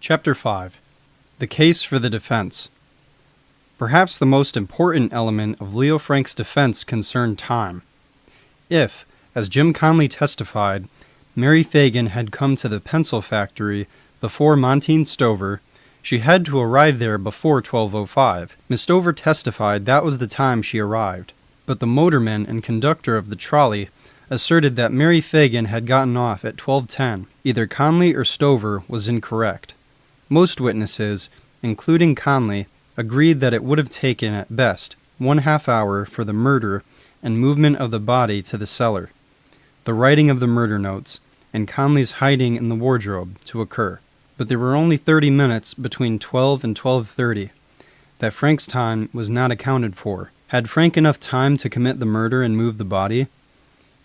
Chapter 5. The Case for the Defense. Perhaps the most important element of Leo Frank's defense concerned time. If, as Jim Conley testified, Mary Phagan had come to the pencil factory before Montine Stover, she had to arrive there before 12:05. Miss Stover testified that was the time she arrived, but the motorman and conductor of the trolley asserted that Mary Phagan had gotten off at 12:10. Either Conley or Stover was incorrect. Most witnesses, including Conley, agreed that it would have taken at best 1/2 hour for the murder and movement of the body to the cellar, the writing of the murder notes, and Conley's hiding in the wardrobe to occur. But there were only 30 minutes between 12 and 12:30. That Frank's time was not accounted for. Had Frank enough time to commit the murder and move the body?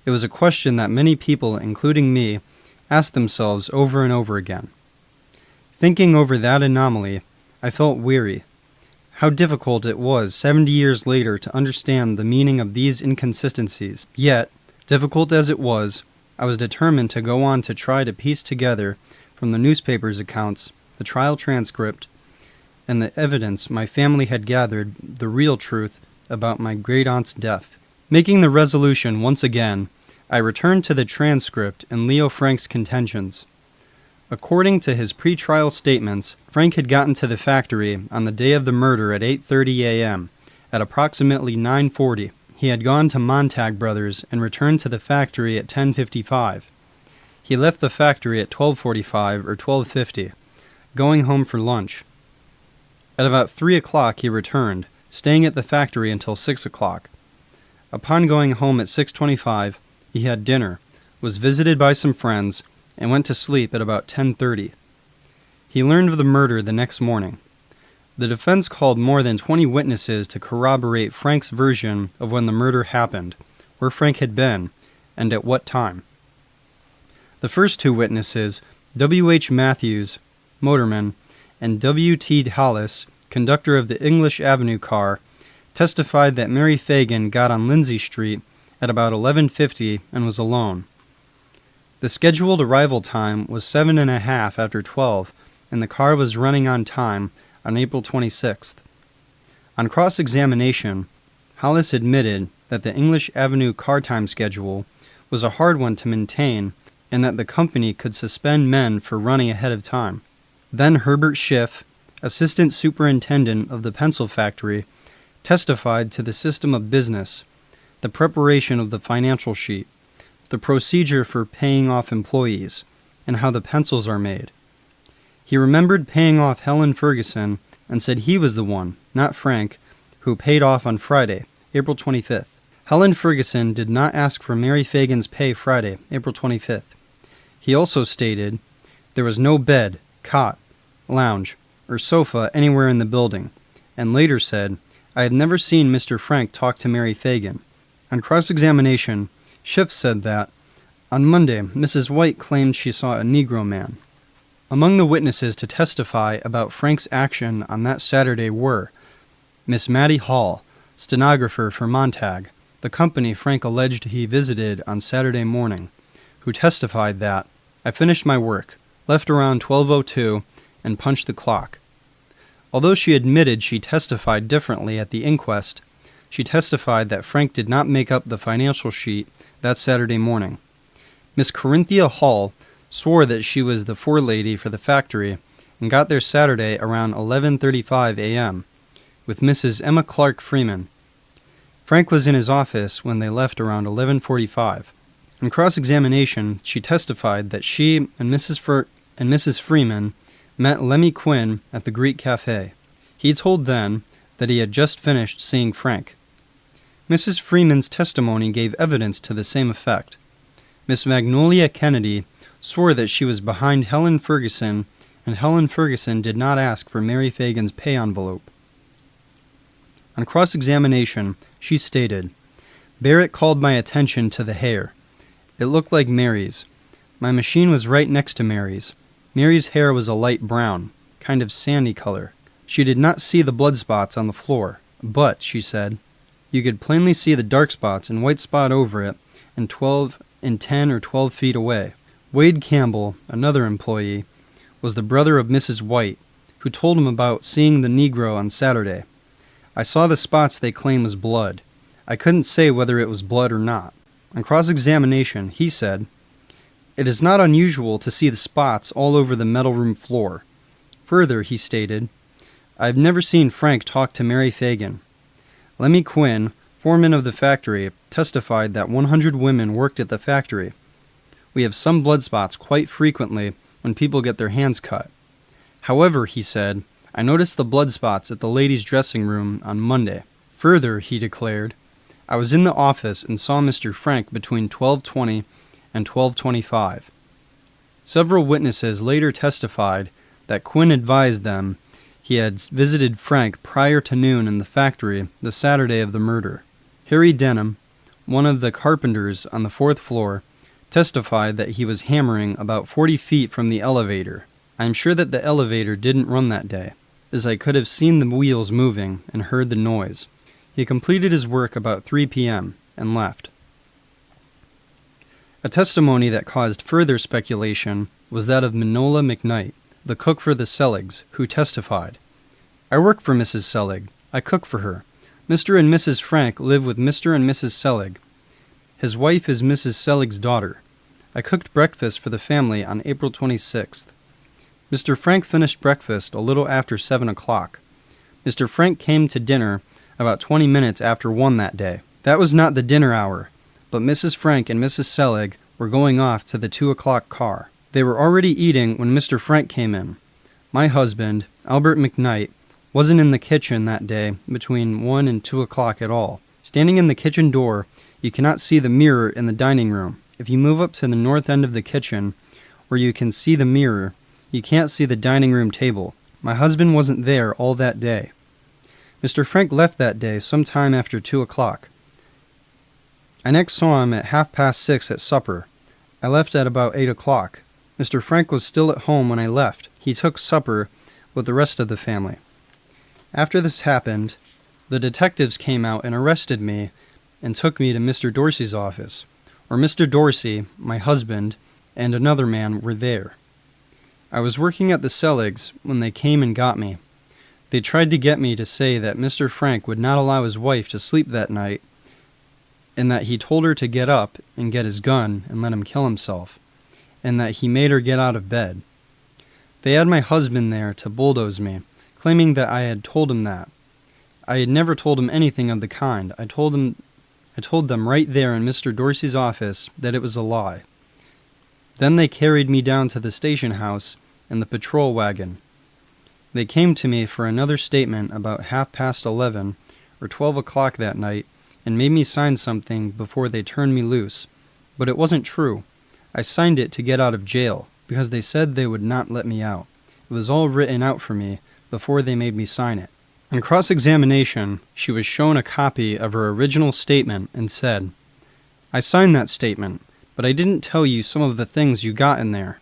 It was a question that many people, including me, asked themselves over and over again. Thinking over that anomaly, I felt weary. How difficult it was 70 years later to understand the meaning of these inconsistencies. Yet, difficult as it was, I was determined to go on to try to piece together from the newspaper's accounts, the trial transcript, and the evidence my family had gathered the real truth about my great-aunt's death. Making the resolution once again, I returned to the transcript and Leo Frank's contentions. According to his pre-trial statements, Frank had gotten to the factory on the day of the murder at 8:30 a.m. At approximately 9:40, he had gone to Montag Brothers and returned to the factory at 10:55. He left the factory at 12:45 or 12:50, going home for lunch. At about 3 o'clock he returned, staying at the factory until 6 o'clock. Upon going home at 6:25, he had dinner, was visited by some friends, and went to sleep at about 10:30. He learned of the murder the next morning. The defense called more than 20 witnesses to corroborate Frank's version of when the murder happened, where Frank had been, and at what time. The first two witnesses, W.H. Matthews, motorman, and W.T. Hollis, conductor of the English Avenue car, testified that Mary Phagan got on Lindsay Street at about 11:50 and was alone. The scheduled arrival time was 7:30 after 12, and the car was running on time on April 26th. On cross-examination, Hollis admitted that the English Avenue car time schedule was a hard one to maintain and that the company could suspend men for running ahead of time. Then Herbert Schiff, assistant superintendent of the pencil factory, testified to the system of business, the preparation of the financial sheet, the procedure for paying off employees, and how the pencils are made. He remembered paying off Helen Ferguson and said he was the one, not Frank, who paid off on Friday, April 25th. Helen Ferguson did not ask for Mary Phagan's pay Friday, April 25th. He also stated there was no bed, cot, lounge, or sofa anywhere in the building, and later said, "I have never seen Mr. Frank talk to Mary Phagan." On cross-examination, Schiff said that, on Monday, Mrs. White claimed she saw a Negro man. Among the witnesses to testify about Frank's action on that Saturday were Miss Mattie Hall, stenographer for Montag, the company Frank alleged he visited on Saturday morning, who testified that, "I finished my work, left around 12:02, and punched the clock." Although she admitted she testified differently at the inquest, she testified that Frank did not make up the financial sheet that Saturday morning. Miss Corinthia Hall swore that she was the forelady for the factory and got there Saturday around 11:35 a.m. with Mrs. Emma Clark Freeman. Frank was in his office when they left around 11:45. In cross-examination, she testified that she and Mrs. Freeman met Lemmy Quinn at the Greek Cafe. He told them that he had just finished seeing Frank. Mrs. Freeman's testimony gave evidence to the same effect. Miss Magnolia Kennedy swore that she was behind Helen Ferguson, and Helen Ferguson did not ask for Mary Phagan's pay envelope. On cross-examination, she stated, "Barrett called my attention to the hair. It looked like Mary's. My machine was right next to Mary's. Mary's hair was a light brown, kind of sandy color. She did not see the blood spots on the floor, but, she said, you could plainly see the dark spots and white spot over it and 10 or 12 feet away. Wade Campbell, another employee, was the brother of Mrs. White, who told him about seeing the Negro on Saturday. I saw the spots they claim was blood. I couldn't say whether it was blood or not. On cross-examination, he said, "It is not unusual to see the spots all over the metal room floor." Further, he stated, "I have never seen Frank talk to Mary Phagan." Lemmy Quinn, foreman of the factory, testified that 100 women worked at the factory. "We have some blood spots quite frequently when people get their hands cut. However," he said, "I noticed the blood spots at the ladies' dressing room on Monday." Further, he declared, "I was in the office and saw Mr. Frank between 12:20 and 12:25. Several witnesses later testified that Quinn advised them he had visited Frank prior to noon in the factory the Saturday of the murder. Harry Denham, one of the carpenters on the 4th floor, testified that he was hammering about 40 feet from the elevator. "I am sure that the elevator didn't run that day, as I could have seen the wheels moving and heard the noise." He completed his work about 3 p.m. and left. A testimony that caused further speculation was that of Minola McKnight, the cook for the Seligs, who testified, "I work for Mrs. Selig. I cook for her. Mr. and Mrs. Frank live with Mr. and Mrs. Selig. His wife is Mrs. Selig's daughter. I cooked breakfast for the family on April 26th. Mr. Frank finished breakfast a little after 7 o'clock. Mr. Frank came to dinner about 20 minutes after 1 that day. That was not the dinner hour, but Mrs. Frank and Mrs. Selig were going off to the 2 o'clock car. They were already eating when Mr. Frank came in. My husband, Albert McKnight, wasn't in the kitchen that day between 1 and 2 o'clock at all. Standing in the kitchen door, you cannot see the mirror in the dining room. If you move up to the north end of the kitchen, where you can see the mirror, you can't see the dining room table. My husband wasn't there all that day. Mr. Frank left that day sometime after 2 o'clock. I next saw him at 6:30 at supper. I left at about 8 o'clock. Mr. Frank was still at home when I left. He took supper with the rest of the family. After this happened, the detectives came out and arrested me and took me to Mr. Dorsey's office, where Mr. Dorsey, my husband, and another man were there. I was working at the Seligs when they came and got me. They tried to get me to say that Mr. Frank would not allow his wife to sleep that night, and that he told her to get up and get his gun and let him kill himself, and that he made her get out of bed. They had my husband there to bulldoze me, claiming that I had told him that. I had never told him anything of the kind. I told them right there in Mr. Dorsey's office that it was a lie. Then they carried me down to the station house in the patrol wagon. They came to me for another statement about 11:30 or 12 o'clock that night and made me sign something before they turned me loose. But it wasn't true. I signed it to get out of jail because they said they would not let me out. It was all written out for me before they made me sign it. On cross-examination, she was shown a copy of her original statement and said, "I signed that statement, but I didn't tell you some of the things you got in there.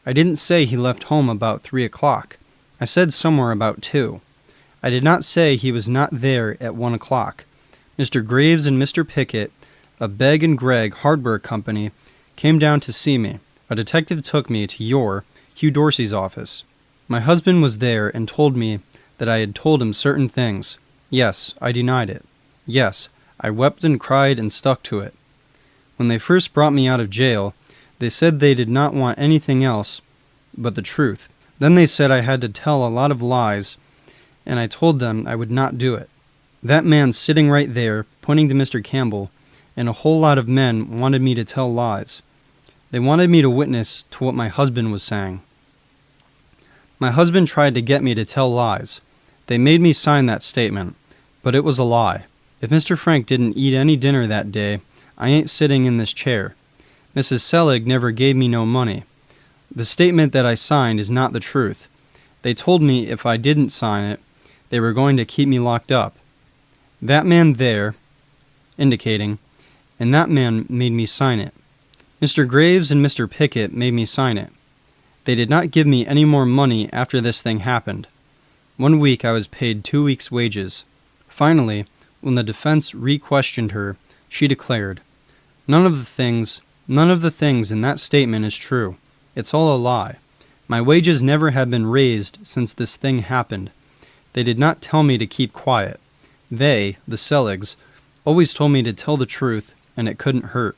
I didn't say he left home about 3 o'clock. I said somewhere about 2. I did not say he was not there at 1 o'clock. Mr. Graves and Mr. Pickett of Begg and Gregg Hardware Company came down to see me. A detective took me to your, Hugh Dorsey's office. My husband was there and told me that I had told him certain things. Yes, I denied it. Yes, I wept and cried and stuck to it. When they first brought me out of jail, they said they did not want anything else but the truth. Then they said I had to tell a lot of lies, and I told them I would not do it. That man sitting right there, pointing to Mr. Campbell, and a whole lot of men wanted me to tell lies. They wanted me to witness to what my husband was saying. My husband tried to get me to tell lies. They made me sign that statement, but it was a lie. If Mr. Frank didn't eat any dinner that day, I ain't sitting in this chair. Mrs. Selig never gave me no money. The statement that I signed is not the truth. They told me if I didn't sign it, they were going to keep me locked up. That man there, indicating, and that man made me sign it. Mr. Graves and Mr. Pickett made me sign it. They did not give me any more money after this thing happened. 1 week I was paid 2 weeks' wages. Finally, when the defense re-questioned her, she declared, None of the things in that statement is true. It's all a lie. My wages never have been raised since this thing happened. They did not tell me to keep quiet. They, the Seligs, always told me to tell the truth, and it couldn't hurt.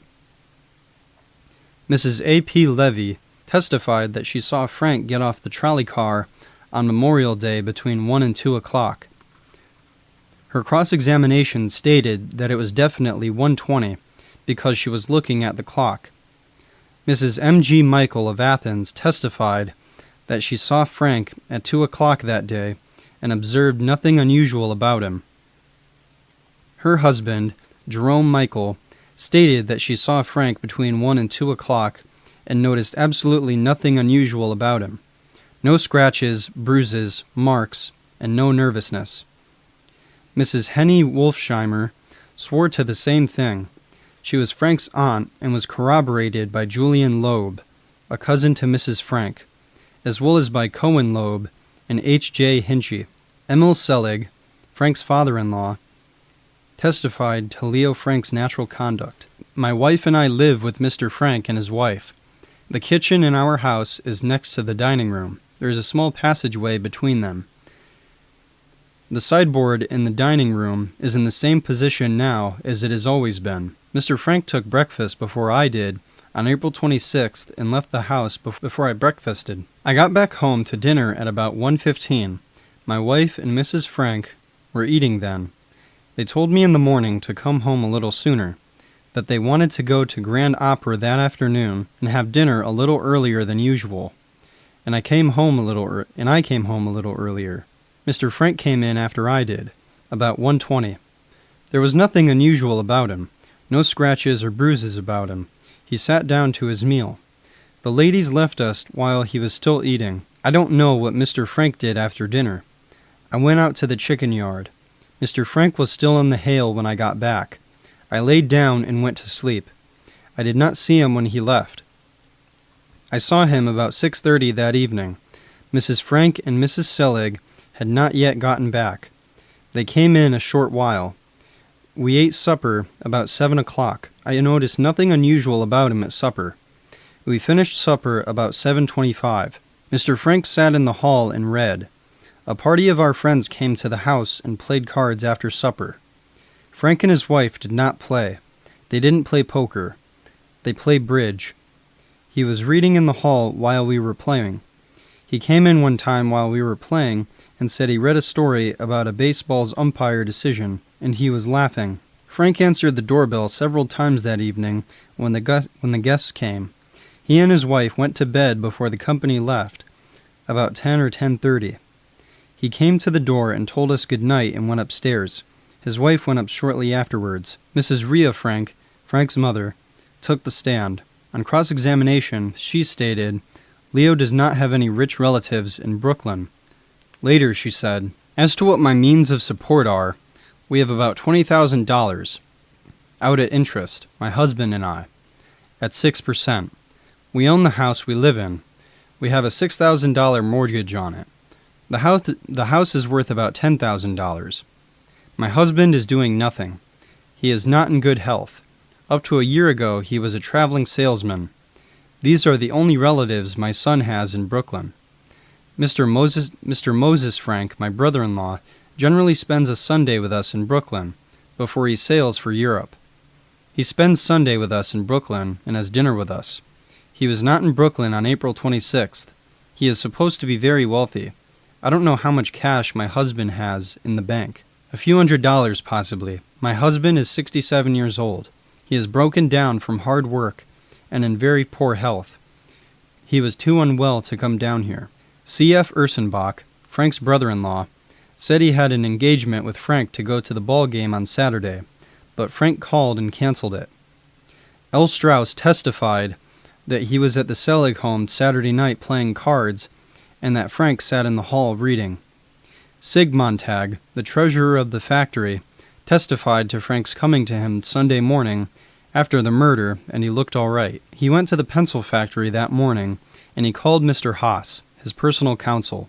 Mrs. A.P. Levy testified that she saw Frank get off the trolley car on Memorial Day between 1 and 2 o'clock. Her cross-examination stated that it was definitely 1:20 because she was looking at the clock. Mrs. M.G. Michael of Athens testified that she saw Frank at 2 o'clock that day and observed nothing unusual about him. Her husband, Jerome Michael, stated that she saw Frank between 1 and 2 o'clock and noticed absolutely nothing unusual about him. No scratches, bruises, marks, and no nervousness. Mrs. Henny Wolfsheimer swore to the same thing. She was Frank's aunt and was corroborated by Julian Loeb, a cousin to Mrs. Frank, as well as by Cohen Loeb and H.J. Hinchy. Emil Selig, Frank's father-in-law, testified to Leo Frank's natural conduct. My wife and I live with Mr. Frank and his wife. The kitchen in our house is next to the dining room. There is a small passageway between them. The sideboard in the dining room is in the same position now as it has always been. Mr. Frank took breakfast before I did on April 26th and left the house before I breakfasted. I got back home to dinner at about 1:15. My wife and Mrs. Frank were eating then. They told me in the morning to come home a little sooner, that they wanted to go to Grand Opera that afternoon and have dinner a little earlier than usual. And I came home a little earlier. Mr. Frank came in after I did, about 1:20. There was nothing unusual about him, no scratches or bruises about him. He sat down to his meal. The ladies left us while he was still eating. I don't know what Mr. Frank did after dinner. I went out to the chicken yard. Mr. Frank was still in the hail when I got back. I laid down and went to sleep. I did not see him when he left. I saw him about 6:30 that evening. Mrs. Frank and Mrs. Selig had not yet gotten back. They came in a short while. We ate supper about 7 o'clock. I noticed nothing unusual about him at supper. We finished supper about 7:25. Mr. Frank sat in the hall and read. A party of our friends came to the house and played cards after supper. Frank and his wife did not play. They didn't play poker. They played bridge. He was reading in the hall while we were playing. He came in one time while we were playing and said he read a story about a baseball's umpire decision, and he was laughing. Frank answered the doorbell several times that evening when the guests came. He and his wife went to bed before the company left, about 10 or 10:30. He came to the door and told us good night and went upstairs. His wife went up shortly afterwards. Mrs. Rhea Frank, Frank's mother, took the stand. On cross-examination, she stated, Leo does not have any rich relatives in Brooklyn. Later, she said, as to what my means of support are, we have about $20,000 out at interest, my husband and I, at 6%. We own the house we live in. We have a $6,000 mortgage on it. The house is worth about $10,000. My husband is doing nothing. He is not in good health. Up to a year ago, he was a traveling salesman. These are the only relatives my son has in Brooklyn. Mr. Moses Frank, my brother-in-law, generally spends a Sunday with us in Brooklyn before he sails for Europe. He spends Sunday with us in Brooklyn and has dinner with us. He was not in Brooklyn on April 26th. He is supposed to be very wealthy. I don't know how much cash my husband has in the bank. A few $100s possibly. My husband is 67 years old. He is broken down from hard work and in very poor health. He was too unwell to come down here. C.F. Ursenbach, Frank's brother-in-law, said he had an engagement with Frank to go to the ball game on Saturday, but Frank called and canceled it. L. Strauss testified that he was at the Selig home Saturday night playing cards and that Frank sat in the hall reading. Sig Montag, the treasurer of the factory, testified to Frank's coming to him Sunday morning after the murder, and he looked all right. He went to the pencil factory that morning, and he called Mr. Haas, his personal counsel.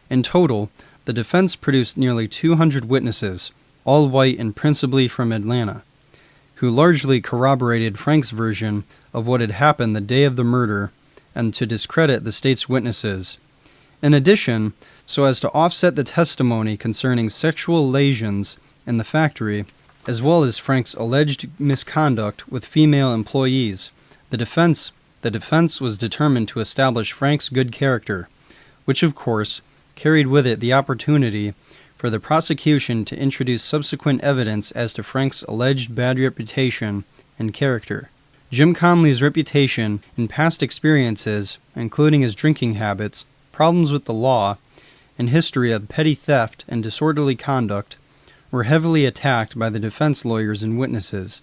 In total, the defense produced nearly 200 witnesses, all white and principally from Atlanta, who largely corroborated Frank's version of what had happened the day of the murder and to discredit the state's witnesses. In addition, so as to offset the testimony concerning sexual lesions in the factory, as well as Frank's alleged misconduct with female employees, the defense was determined to establish Frank's good character, which of course carried with it the opportunity for the prosecution to introduce subsequent evidence as to Frank's alleged bad reputation and character. Jim Conley's reputation and past experiences, including his drinking habits, problems with the law, and history of petty theft and disorderly conduct, were heavily attacked by the defense lawyers and witnesses.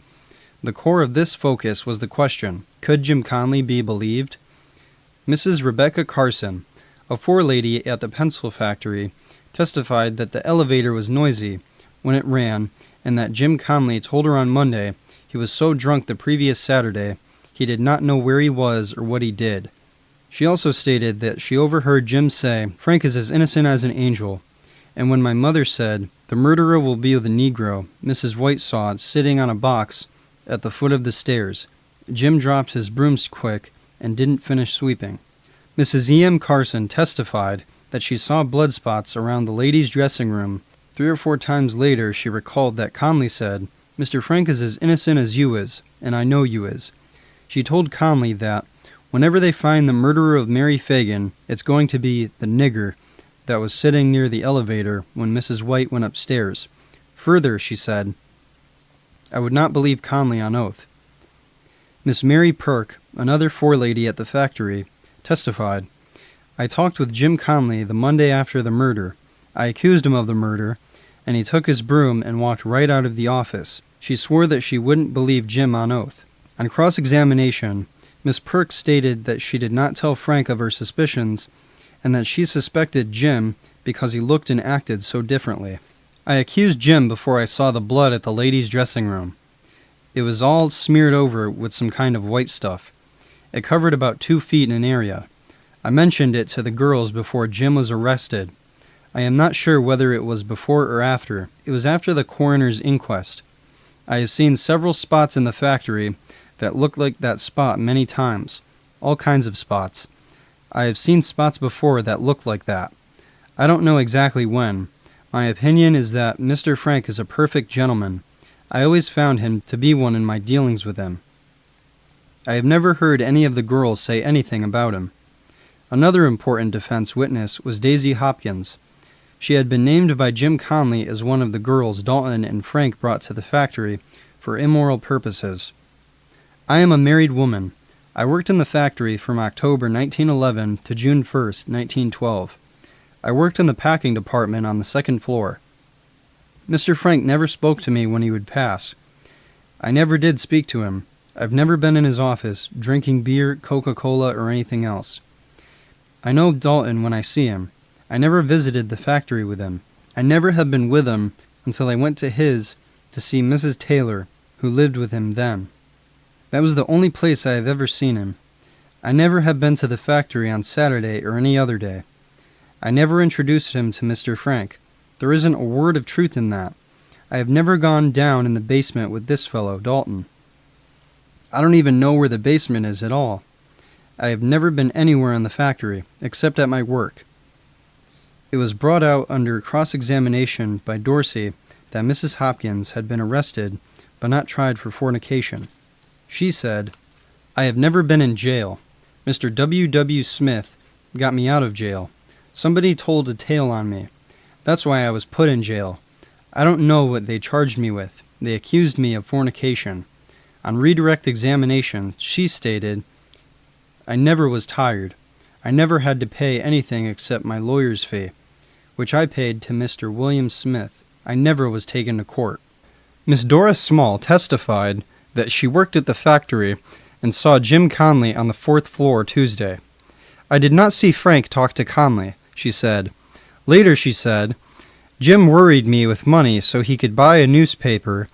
The core of this focus was the question, could Jim Conley be believed? Mrs. Rebecca Carson, a forelady at the pencil factory, testified that the elevator was noisy when it ran and that Jim Conley told her on Monday he was so drunk the previous Saturday he did not know where he was or what he did. She also stated that she overheard Jim say, "Frank is as innocent as an angel," and when my mother said, "The murderer will be the Negro," Mrs. White saw it sitting on a box at the foot of the stairs. Jim dropped his broomstick and didn't finish sweeping. Mrs. E.M. Carson testified that she saw blood spots around the ladies' dressing room. 3 or 4 times later she recalled that Conley said, "Mr. Frank is as innocent as you is, and I know you is." She told Conley that whenever they find the murderer of Mary Phagan, it's going to be the nigger that was sitting near the elevator when Mrs. White went upstairs. Further, she said, "I would not believe Conley on oath." Miss Mary Perk, another forelady at the factory, testified, "I talked with Jim Conley the Monday after the murder. I accused him of the murder, and he took his broom and walked right out of the office." She swore that she wouldn't believe Jim on oath. On cross-examination, Miss Perk stated that she did not tell Frank of her suspicions and that she suspected Jim because he looked and acted so differently. "I accused Jim before I saw the blood at the ladies' dressing room. It was all smeared over with some kind of white stuff. It covered about 2 feet in area. I mentioned it to the girls before Jim was arrested. I am not sure whether it was before or after. It was after the coroner's inquest. I have seen several spots in the factory that looked like that spot many times. All kinds of spots. I have seen spots before that looked like that. I don't know exactly when. My opinion is that Mr. Frank is a perfect gentleman. I always found him to be one in my dealings with him. I have never heard any of the girls say anything about him." Another important defense witness was Daisy Hopkins. She had been named by Jim Conley as one of the girls Dalton and Frank brought to the factory for immoral purposes. "I am a married woman. I worked in the factory from October 1911 to June 1st, 1912. I worked in the packing department on the 2nd floor. Mr. Frank never spoke to me when he would pass. I never did speak to him. I've never been in his office, drinking beer, Coca-Cola, or anything else. I know Dalton when I see him. I never visited the factory with him. I never have been with him until I went to his to see Mrs. Taylor, who lived with him then. That was the only place I have ever seen him. I never have been to the factory on Saturday or any other day. I never introduced him to Mr. Frank. There isn't a word of truth in that. I have never gone down in the basement with this fellow, Dalton. I don't even know where the basement is at all. I have never been anywhere in the factory, except at my work." It was brought out under cross-examination by Dorsey that Mrs. Hopkins had been arrested but not tried for fornication. She said, "I have never been in jail. Mr. W. Smith got me out of jail. Somebody told a tale on me. That's why I was put in jail. I don't know what they charged me with. They accused me of fornication." On redirect examination, she stated, "I never was tired. I never had to pay anything except my lawyer's fee, which I paid to Mr. William Smith. I never was taken to court." Miss Doris Small testified that she worked at the factory and saw Jim Conley on the 4th floor Tuesday. "I did not see Frank talk to Conley," she said. Later she said, "Jim worried me with money so he could buy a newspaper,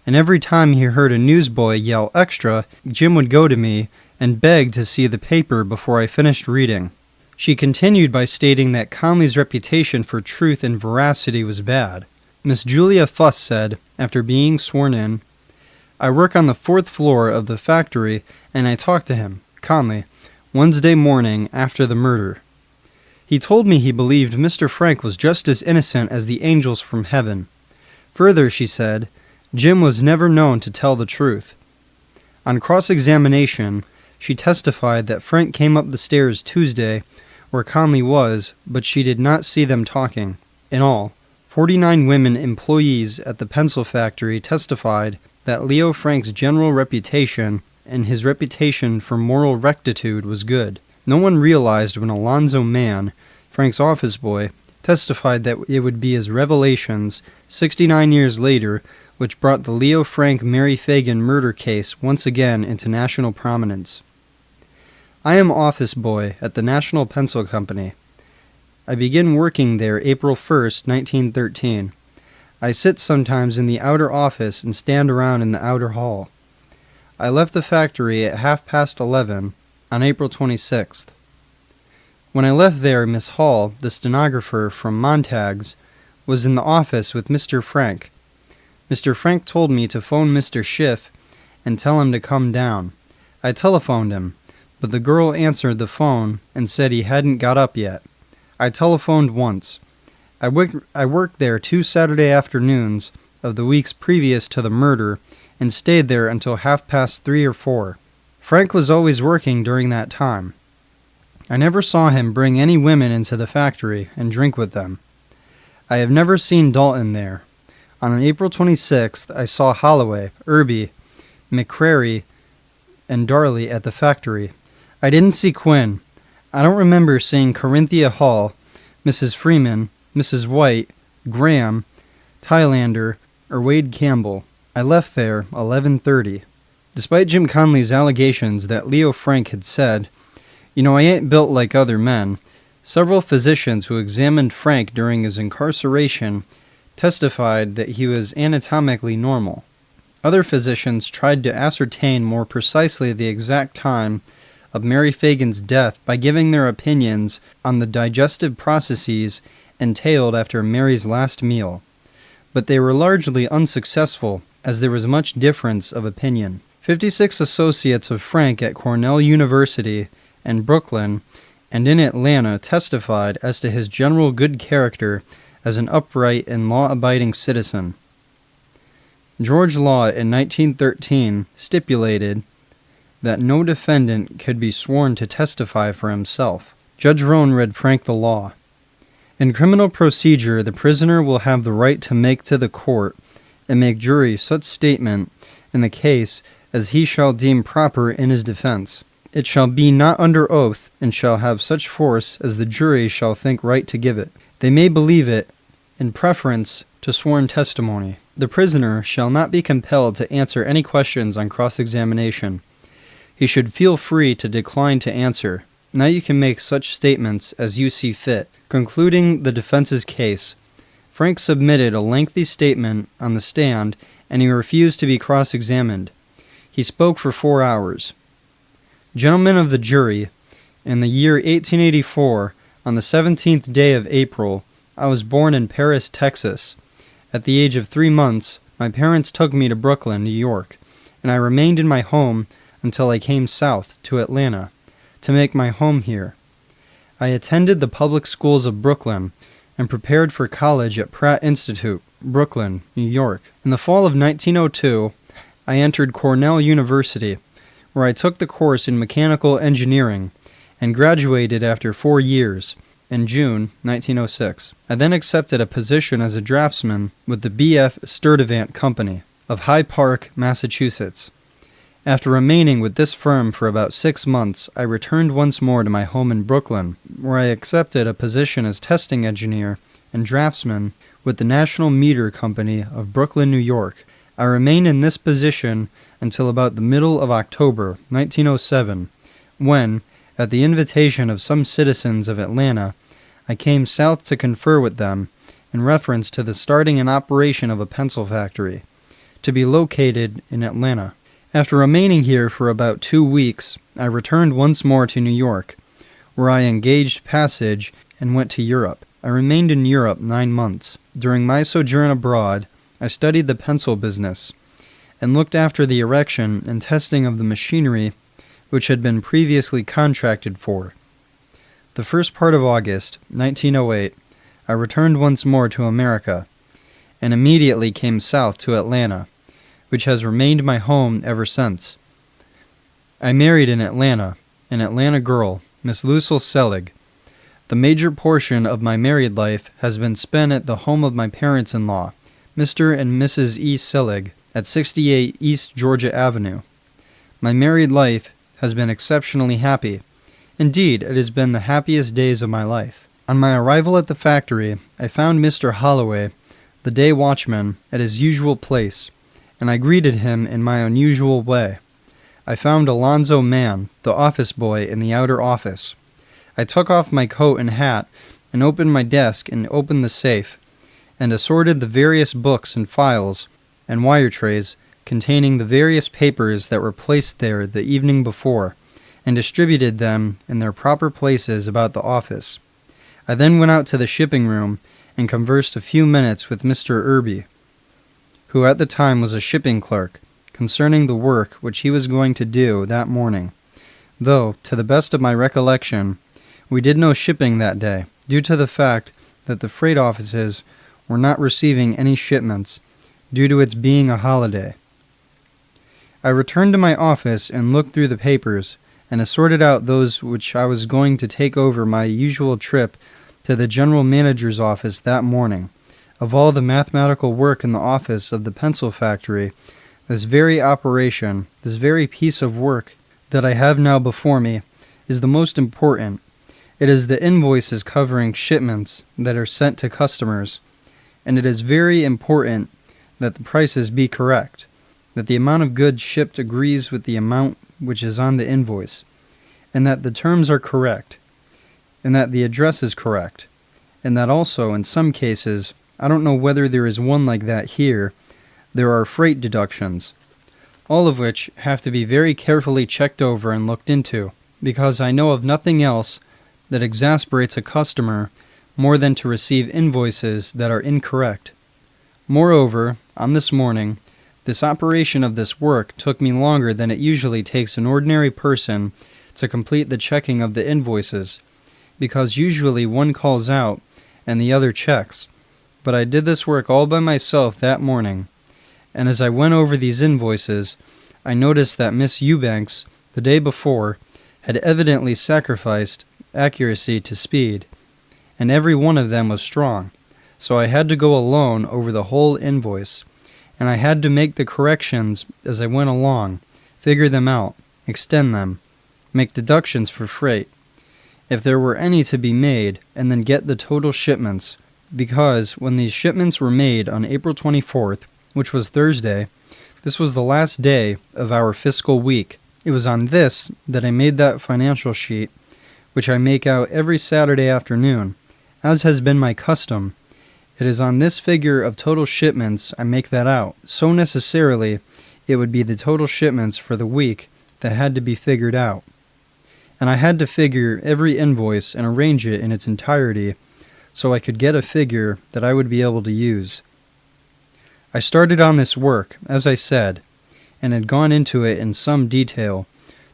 and every time he heard a newsboy yell 'extra,' Jim would go to me and beg to see the paper before I finished reading." She continued by stating that Conley's reputation for truth and veracity was bad. Miss Julia Fuss said, after being sworn in, "I work on the 4th floor of the factory, and I talked to him, Conley, Wednesday morning after the murder. He told me he believed Mr. Frank was just as innocent as the angels from heaven. Further, she said, Jim was never known to tell the truth. On cross-examination, she testified that Frank came up the stairs Tuesday where Conley was, but she did not see them talking. In all, 49 women employees at the pencil factory testified that Leo Frank's general reputation and his reputation for moral rectitude was good. No one realized when Alonzo Mann, Frank's office boy, testified that it would be his revelations 69 years later which brought the Leo Frank Mary Phagan murder case once again into national prominence. I am office boy at the National Pencil Company. I begin working there April 1st, 1913. I sit sometimes in the outer office and stand around in the outer hall. I left the factory at 11:30 on April 26th. When I left there, Miss Hall, the stenographer from Montag's, was in the office with Mr. Frank. Mr. Frank told me to phone Mr. Schiff and tell him to come down. I telephoned him, but the girl answered the phone and said he hadn't got up yet. I telephoned once. I worked there 2 Saturday afternoons of the weeks previous to the murder and stayed there until 3:30 or 4. Frank was always working during that time. I never saw him bring any women into the factory and drink with them. I have never seen Dalton there. On April 26th, I saw Holloway, Irby, McCrary, and Darley at the factory. I didn't see Quinn. I don't remember seeing Corinthia Hall, Mrs. Freeman, Mrs. White, Graham, Tylander, or Wade Campbell. I left there 11:30. Despite Jim Conley's allegations that Leo Frank had said, I ain't built like other men, several physicians who examined Frank during his incarceration testified that he was anatomically normal. Other physicians tried to ascertain more precisely the exact time of Mary Phagan's death by giving their opinions on the digestive processes entailed after Mary's last meal, but they were largely unsuccessful as there was much difference of opinion. 56 associates of Frank at Cornell University and Brooklyn and in Atlanta testified as to his general good character as an upright and law-abiding citizen. George Law in 1913 stipulated that no defendant could be sworn to testify for himself. Judge Roan read Frank the law. In criminal procedure, the prisoner will have the right to make to the court and make jury such statement in the case as he shall deem proper in his defense. It shall be not under oath, and shall have such force as the jury shall think right to give it. They may believe it in preference to sworn testimony. The prisoner shall not be compelled to answer any questions on cross-examination. He should feel free to decline to answer. Now you can make such statements as you see fit. Concluding the defense's case, Frank submitted a lengthy statement on the stand, and he refused to be cross-examined. He spoke for 4 hours. Gentlemen of the jury, in the year 1884, on the 17th day of April, I was born in Paris, Texas. At the age of 3 months, my parents took me to Brooklyn, New York, and I remained in my home until I came south to Atlanta to make my home here. I attended the public schools of Brooklyn and prepared for college at Pratt Institute, Brooklyn, New York. In the fall of 1902, I entered Cornell University, where I took the course in mechanical engineering and graduated after 4 years in June 1906. I then accepted a position as a draftsman with the B.F. Sturtevant Company of Hyde Park, Massachusetts. After remaining with this firm for about 6 months, I returned once more to my home in Brooklyn, where I accepted a position as testing engineer and draftsman with the National Meter Company of Brooklyn, New York. I remained in this position until about the middle of October 1907, when, at the invitation of some citizens of Atlanta, I came south to confer with them in reference to the starting and operation of a pencil factory, to be located in Atlanta. After remaining here for about 2 weeks, I returned once more to New York, where I engaged passage and went to Europe. I remained in Europe 9 months. During my sojourn abroad, I studied the pencil business and looked after the erection and testing of the machinery which had been previously contracted for. The first part of August, 1908, I returned once more to America, and immediately came south to Atlanta, which has remained my home ever since. I married in Atlanta, an Atlanta girl, Miss Lucille Selig. The major portion of my married life has been spent at the home of my parents-in-law, Mr. and Mrs. E. Selig, at 68 East Georgia Avenue. My married life has been exceptionally happy. Indeed, it has been the happiest days of my life. On my arrival at the factory, I found Mr. Holloway, the day watchman, at his usual place, and I greeted him in my unusual way. I found Alonzo Mann, the office boy, in the outer office. I took off my coat and hat, and opened my desk and opened the safe, and assorted the various books and files and wire trays containing the various papers that were placed there the evening before, and distributed them in their proper places about the office. I then went out to the shipping room and conversed a few minutes with Mr. Irby, who at the time was a shipping clerk, concerning the work which he was going to do that morning, though, to the best of my recollection, we did no shipping that day, due to the fact that the freight offices were not receiving any shipments, due to its being a holiday. I returned to my office and looked through the papers, and assorted out those which I was going to take over my usual trip to the general manager's office that morning. Of all the mathematical work in the office of the pencil factory, this very operation, this very piece of work that I have now before me, is the most important. It is the invoices covering shipments that are sent to customers, and it is very important that the prices be correct, that the amount of goods shipped agrees with the amount which is on the invoice, and that the terms are correct, and that the address is correct, and that also, in some cases, I don't know whether there is one like that here, there are freight deductions, all of which have to be very carefully checked over and looked into, because I know of nothing else that exasperates a customer more than to receive invoices that are incorrect. Moreover, on this morning, this operation of this work took me longer than it usually takes an ordinary person to complete the checking of the invoices, because usually one calls out and the other checks. But I did this work all by myself that morning, and as I went over these invoices, I noticed that Miss Eubanks, the day before, had evidently sacrificed accuracy to speed, and every one of them was strong, so I had to go alone over the whole invoice, and I had to make the corrections as I went along, figure them out, extend them, make deductions for freight, if there were any to be made, and then get the total shipments, because when these shipments were made on April 24th, which was Thursday, this was the last day of our fiscal week. It was on this that I made that financial sheet, which I make out every Saturday afternoon, as has been my custom. It is on this figure of total shipments I make that out. So necessarily, it would be the total shipments for the week that had to be figured out. And I had to figure every invoice and arrange it in its entirety so I could get a figure that I would be able to use. I started on this work, as I said, and had gone into it in some detail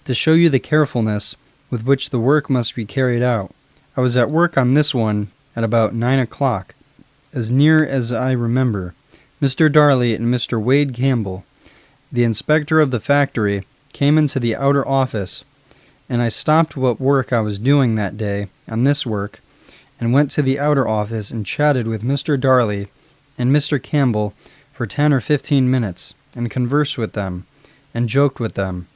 to show you the carefulness with which the work must be carried out. I was at work on this one at about 9 o'clock. As near as I remember, Mr. Darley and Mr. Wade Campbell, the inspector of the factory, came into the outer office, and I stopped what work I was doing that day on this work and went to the outer office and chatted with Mr. Darley and Mr. Campbell for 10 or 15 minutes and conversed with them and joked with them.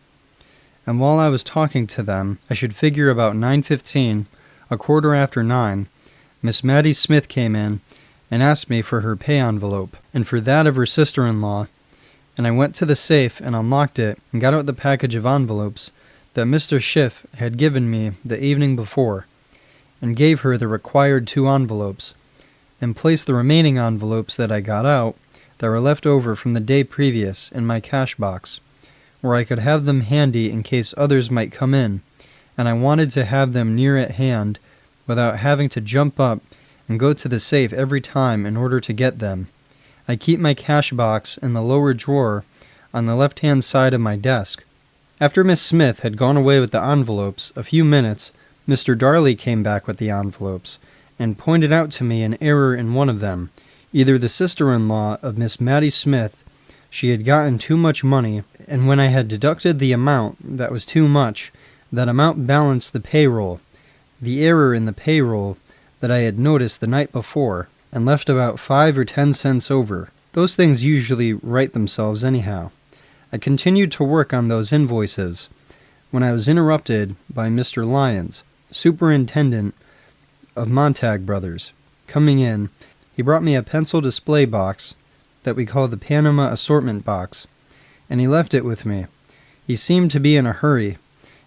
And while I was talking to them, I should figure about 9:15, a quarter after 9, Miss Mattie Smith came in and asked me for her pay envelope and for that of her sister-in-law, and I went to the safe and unlocked it and got out the package of envelopes that Mr. Schiff had given me the evening before, and gave her the required 2 envelopes, and placed the remaining envelopes that I got out that were left over from the day previous in my cash box, where I could have them handy in case others might come in, and I wanted to have them near at hand without having to jump up and go to the safe every time in order to get them. I keep my cash box in the lower drawer on the left-hand side of my desk. After Miss Smith had gone away with the envelopes, a few minutes, Mr. Darley came back with the envelopes, and pointed out to me an error in one of them. Either the sister-in-law of Miss Mattie Smith, she had gotten too much money, and when I had deducted the amount that was too much, that amount balanced the payroll, the error in the payroll that I had noticed the night before, and left about 5 or 10 cents over. Those things usually right themselves anyhow. I continued to work on those invoices when I was interrupted by Mr. Lyons, superintendent of Montag Brothers. Coming in, he brought me a pencil display box that we call the Panama assortment box, and he left it with me. He seemed to be in a hurry,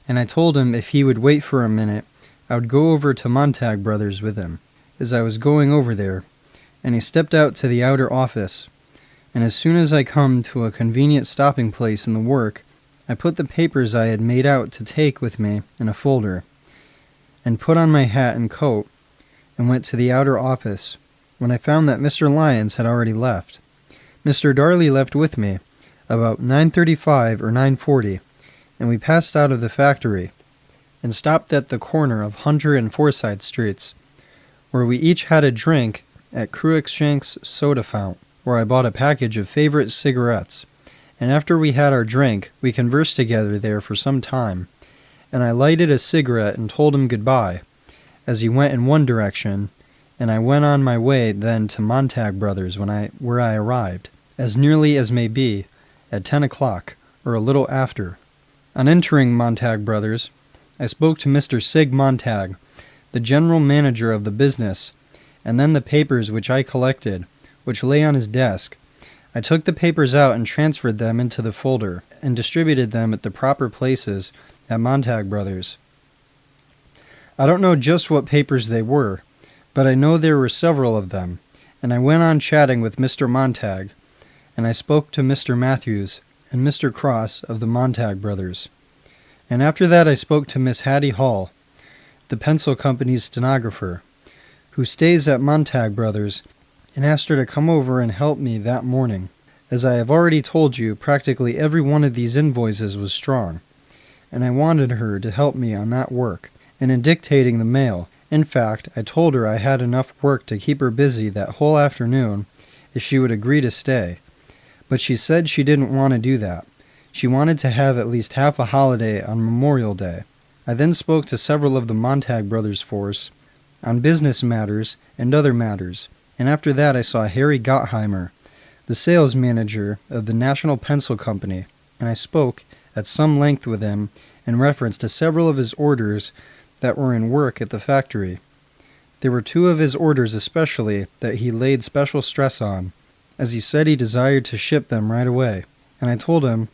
and I told him if he would wait for a minute, I would go over to Montag Brothers with him. As I was going over there, and he stepped out to the outer office, and as soon as I come to a convenient stopping place in the work, I put the papers I had made out to take with me in a folder, and put on my hat and coat, and went to the outer office, when I found that Mr. Lyons had already left. Mr. Darley left with me, about 9:35 or 9:40, and we passed out of the factory, and stopped at the corner of Hunter and Forsyth Streets, where we each had a drink at Cruikshank's soda fount, where I bought a package of favorite cigarettes, and after we had our drink, we conversed together there for some time, and I lighted a cigarette and told him goodbye, as he went in one direction, and I went on my way then to Montag Brothers where I arrived, as nearly as may be, at 10 o'clock, or a little after. On entering Montag Brothers, I spoke to Mr. Sig Montag, the general manager of the business, and then the papers which I collected, which lay on his desk. I took the papers out and transferred them into the folder, and distributed them at the proper places at Montag Brothers. I don't know just what papers they were, but I know there were several of them, and I went on chatting with Mr. Montag, and I spoke to Mr. Matthews and Mr. Cross of the Montag Brothers. And after that I spoke to Miss Hattie Hall, the pencil company's stenographer, who stays at Montag Brothers, and asked her to come over and help me that morning. As I have already told you, practically every one of these invoices was strong, and I wanted her to help me on that work, and in dictating the mail. In fact, I told her I had enough work to keep her busy that whole afternoon if she would agree to stay. But she said she didn't want to do that. She wanted to have at least half a holiday on Memorial Day. I then spoke to several of the Montag Brothers force on business matters and other matters, and after that I saw Harry Gottheimer, the sales manager of the National Pencil Company, and I spoke at some length with him in reference to several of his orders that were in work at the factory. There were 2 of his orders especially that he laid special stress on, as he said he desired to ship them right away, and I told him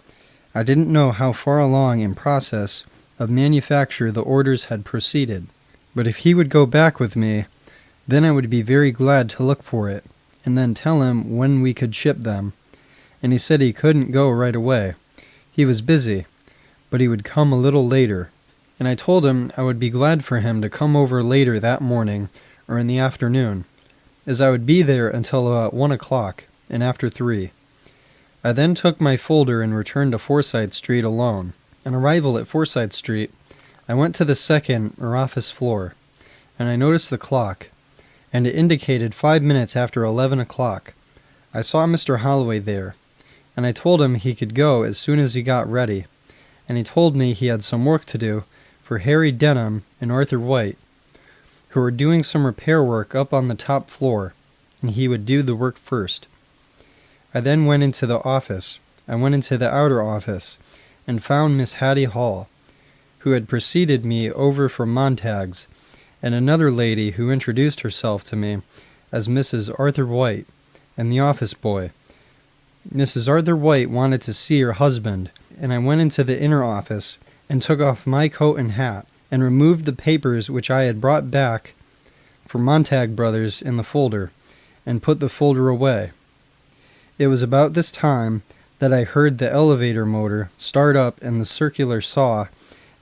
I didn't know how far along in process of manufacture the orders had proceeded, but if he would go back with me, then I would be very glad to look for it, and then tell him when we could ship them, and he said he couldn't go right away. He was busy, but he would come a little later, and I told him I would be glad for him to come over later that morning or in the afternoon, as I would be there until about 1 o'clock, and after 3. I then took my folder and returned to Forsyth Street alone. On arrival at Forsyth Street, I went to the second or office floor, and I noticed the clock, and it indicated 5 minutes after 11 o'clock. I saw Mr. Holloway there, and I told him he could go as soon as he got ready, and he told me he had some work to do for Harry Denham and Arthur White, who were doing some repair work up on the top floor, and he would do the work first. I then went into the office. I went into the outer office, and found Miss Hattie Hall, who had preceded me over from Montag's, and another lady who introduced herself to me as Mrs. Arthur White, and the office boy. Mrs. Arthur White wanted to see her husband, and I went into the inner office and took off my coat and hat, and removed the papers which I had brought back for Montag Brothers in the folder, and put the folder away. It was about this time that I heard the elevator motor start up and the circular saw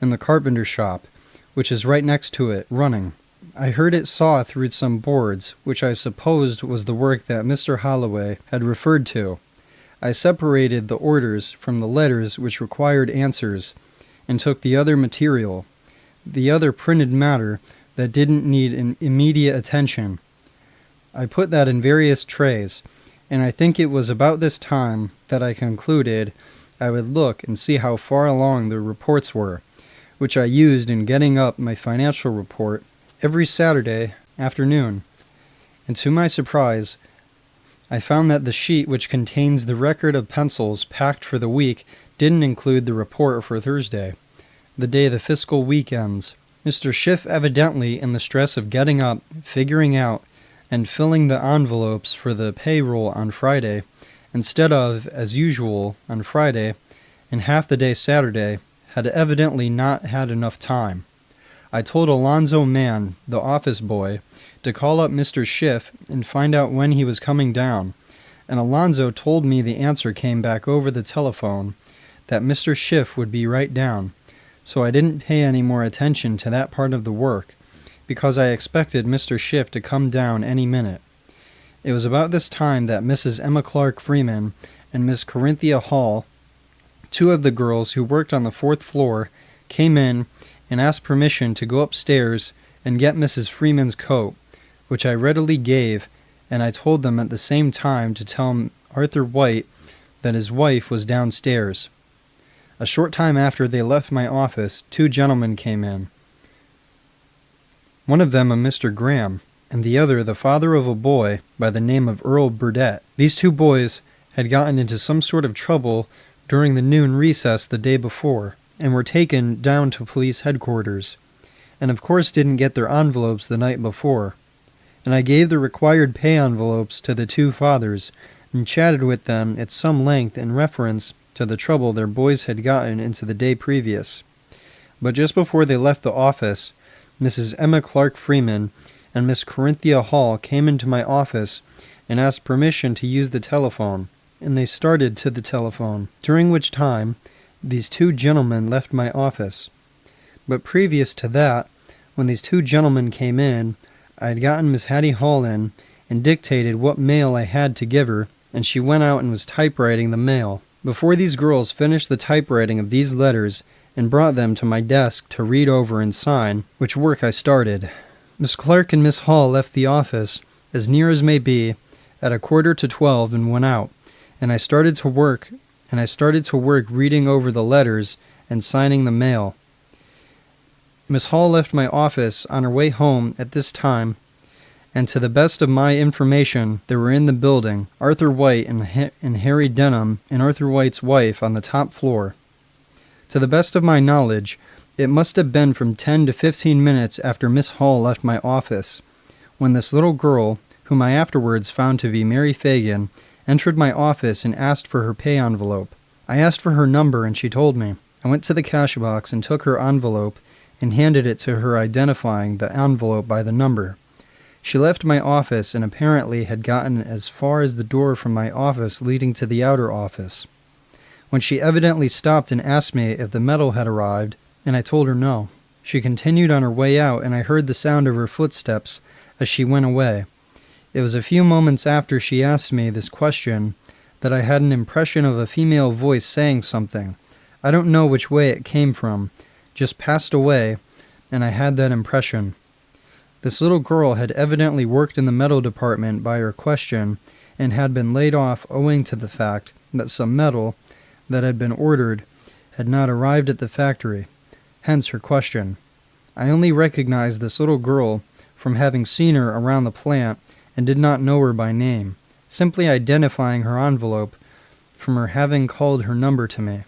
in the carpenter shop, which is right next to it, running. I heard it saw through some boards, which I supposed was the work that Mr. Holloway had referred to. I separated the orders from the letters which required answers, and took the other material, the other printed matter that didn't need an immediate attention. I put that in various trays, and I think it was about this time that I concluded I would look and see how far along the reports were, which I used in getting up my financial report every Saturday afternoon. And to my surprise, I found that the sheet which contains the record of pencils packed for the week didn't include the report for Thursday, the day the fiscal week ends. Mr. Schiff, evidently in the stress of getting up, figuring out, and filling the envelopes for the payroll on Friday, instead of, as usual, on Friday, and half the day Saturday, had evidently not had enough time. I told Alonzo Mann, the office boy, to call up Mr. Schiff and find out when he was coming down, and Alonzo told me the answer came back over the telephone, that Mr. Schiff would be right down, so I didn't pay any more attention to that part of the work, because I expected Mr. Schiff to come down any minute. It was about this time that Mrs. Emma Clark Freeman and Miss Corinthia Hall, two of the girls who worked on the 4th floor, came in and asked permission to go upstairs and get Mrs. Freeman's coat, which I readily gave, and I told them at the same time to tell Arthur White that his wife was downstairs. A short time after they left my office, 2 gentlemen came in. One of them a Mr. Graham, and the other the father of a boy by the name of Earl Burdett. These 2 boys had gotten into some sort of trouble during the noon recess the day before, and were taken down to police headquarters, and of course didn't get their envelopes the night before. And I gave the required pay envelopes to the 2 fathers, and chatted with them at some length in reference to the trouble their boys had gotten into the day previous. But just before they left the office, Mrs. Emma Clark Freeman and Miss Corinthia Hall came into my office and asked permission to use the telephone, and they started to the telephone, during which time these 2 gentlemen left my office. But previous to that, when these 2 gentlemen came in, I had gotten Miss Hattie Hall in and dictated what mail I had to give her, and she went out and was typewriting the mail. Before these girls finished the typewriting of these letters and brought them to my desk to read over and sign, which work I started, Miss Clark and Miss Hall left the office, as near as may be, at 11:45 and went out, and I started to work reading over the letters and signing the mail. Miss Hall left my office on her way home at this time, and to the best of my information, there were in the building Arthur White and Harry Denham and Arthur White's wife on the top floor. To the best of my knowledge, it must have been from 10 to 15 minutes after Miss Hall left my office, when this little girl, whom I afterwards found to be Mary Phagan, entered my office and asked for her pay envelope. I asked for her number and she told me. I went to the cash box and took her envelope and handed it to her, identifying the envelope by the number. She left my office and apparently had gotten as far as the door from my office leading to the outer office, when she evidently stopped and asked me if the metal had arrived, and I told her no. She continued on her way out, and I heard the sound of her footsteps as she went away. It was a few moments after she asked me this question that I had an impression of a female voice saying something. I don't know which way it came from, just passed away, and I had that impression. This little girl had evidently worked in the metal department by her question and had been laid off owing to the fact that some metal that had been ordered had not arrived at the factory, hence her question. I only recognized this little girl from having seen her around the plant and did not know her by name, simply identifying her envelope from her having called her number to me.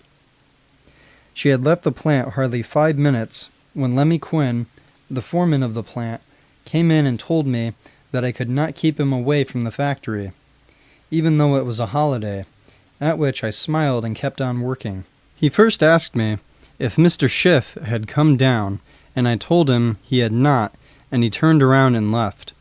She had left the plant hardly 5 minutes when Lemmy Quinn, the foreman of the plant, came in and told me that I could not keep him away from the factory, even though it was a holiday, at which I smiled and kept on working. He first asked me if Mr. Schiff had come down, and I told him he had not, and he turned around and left.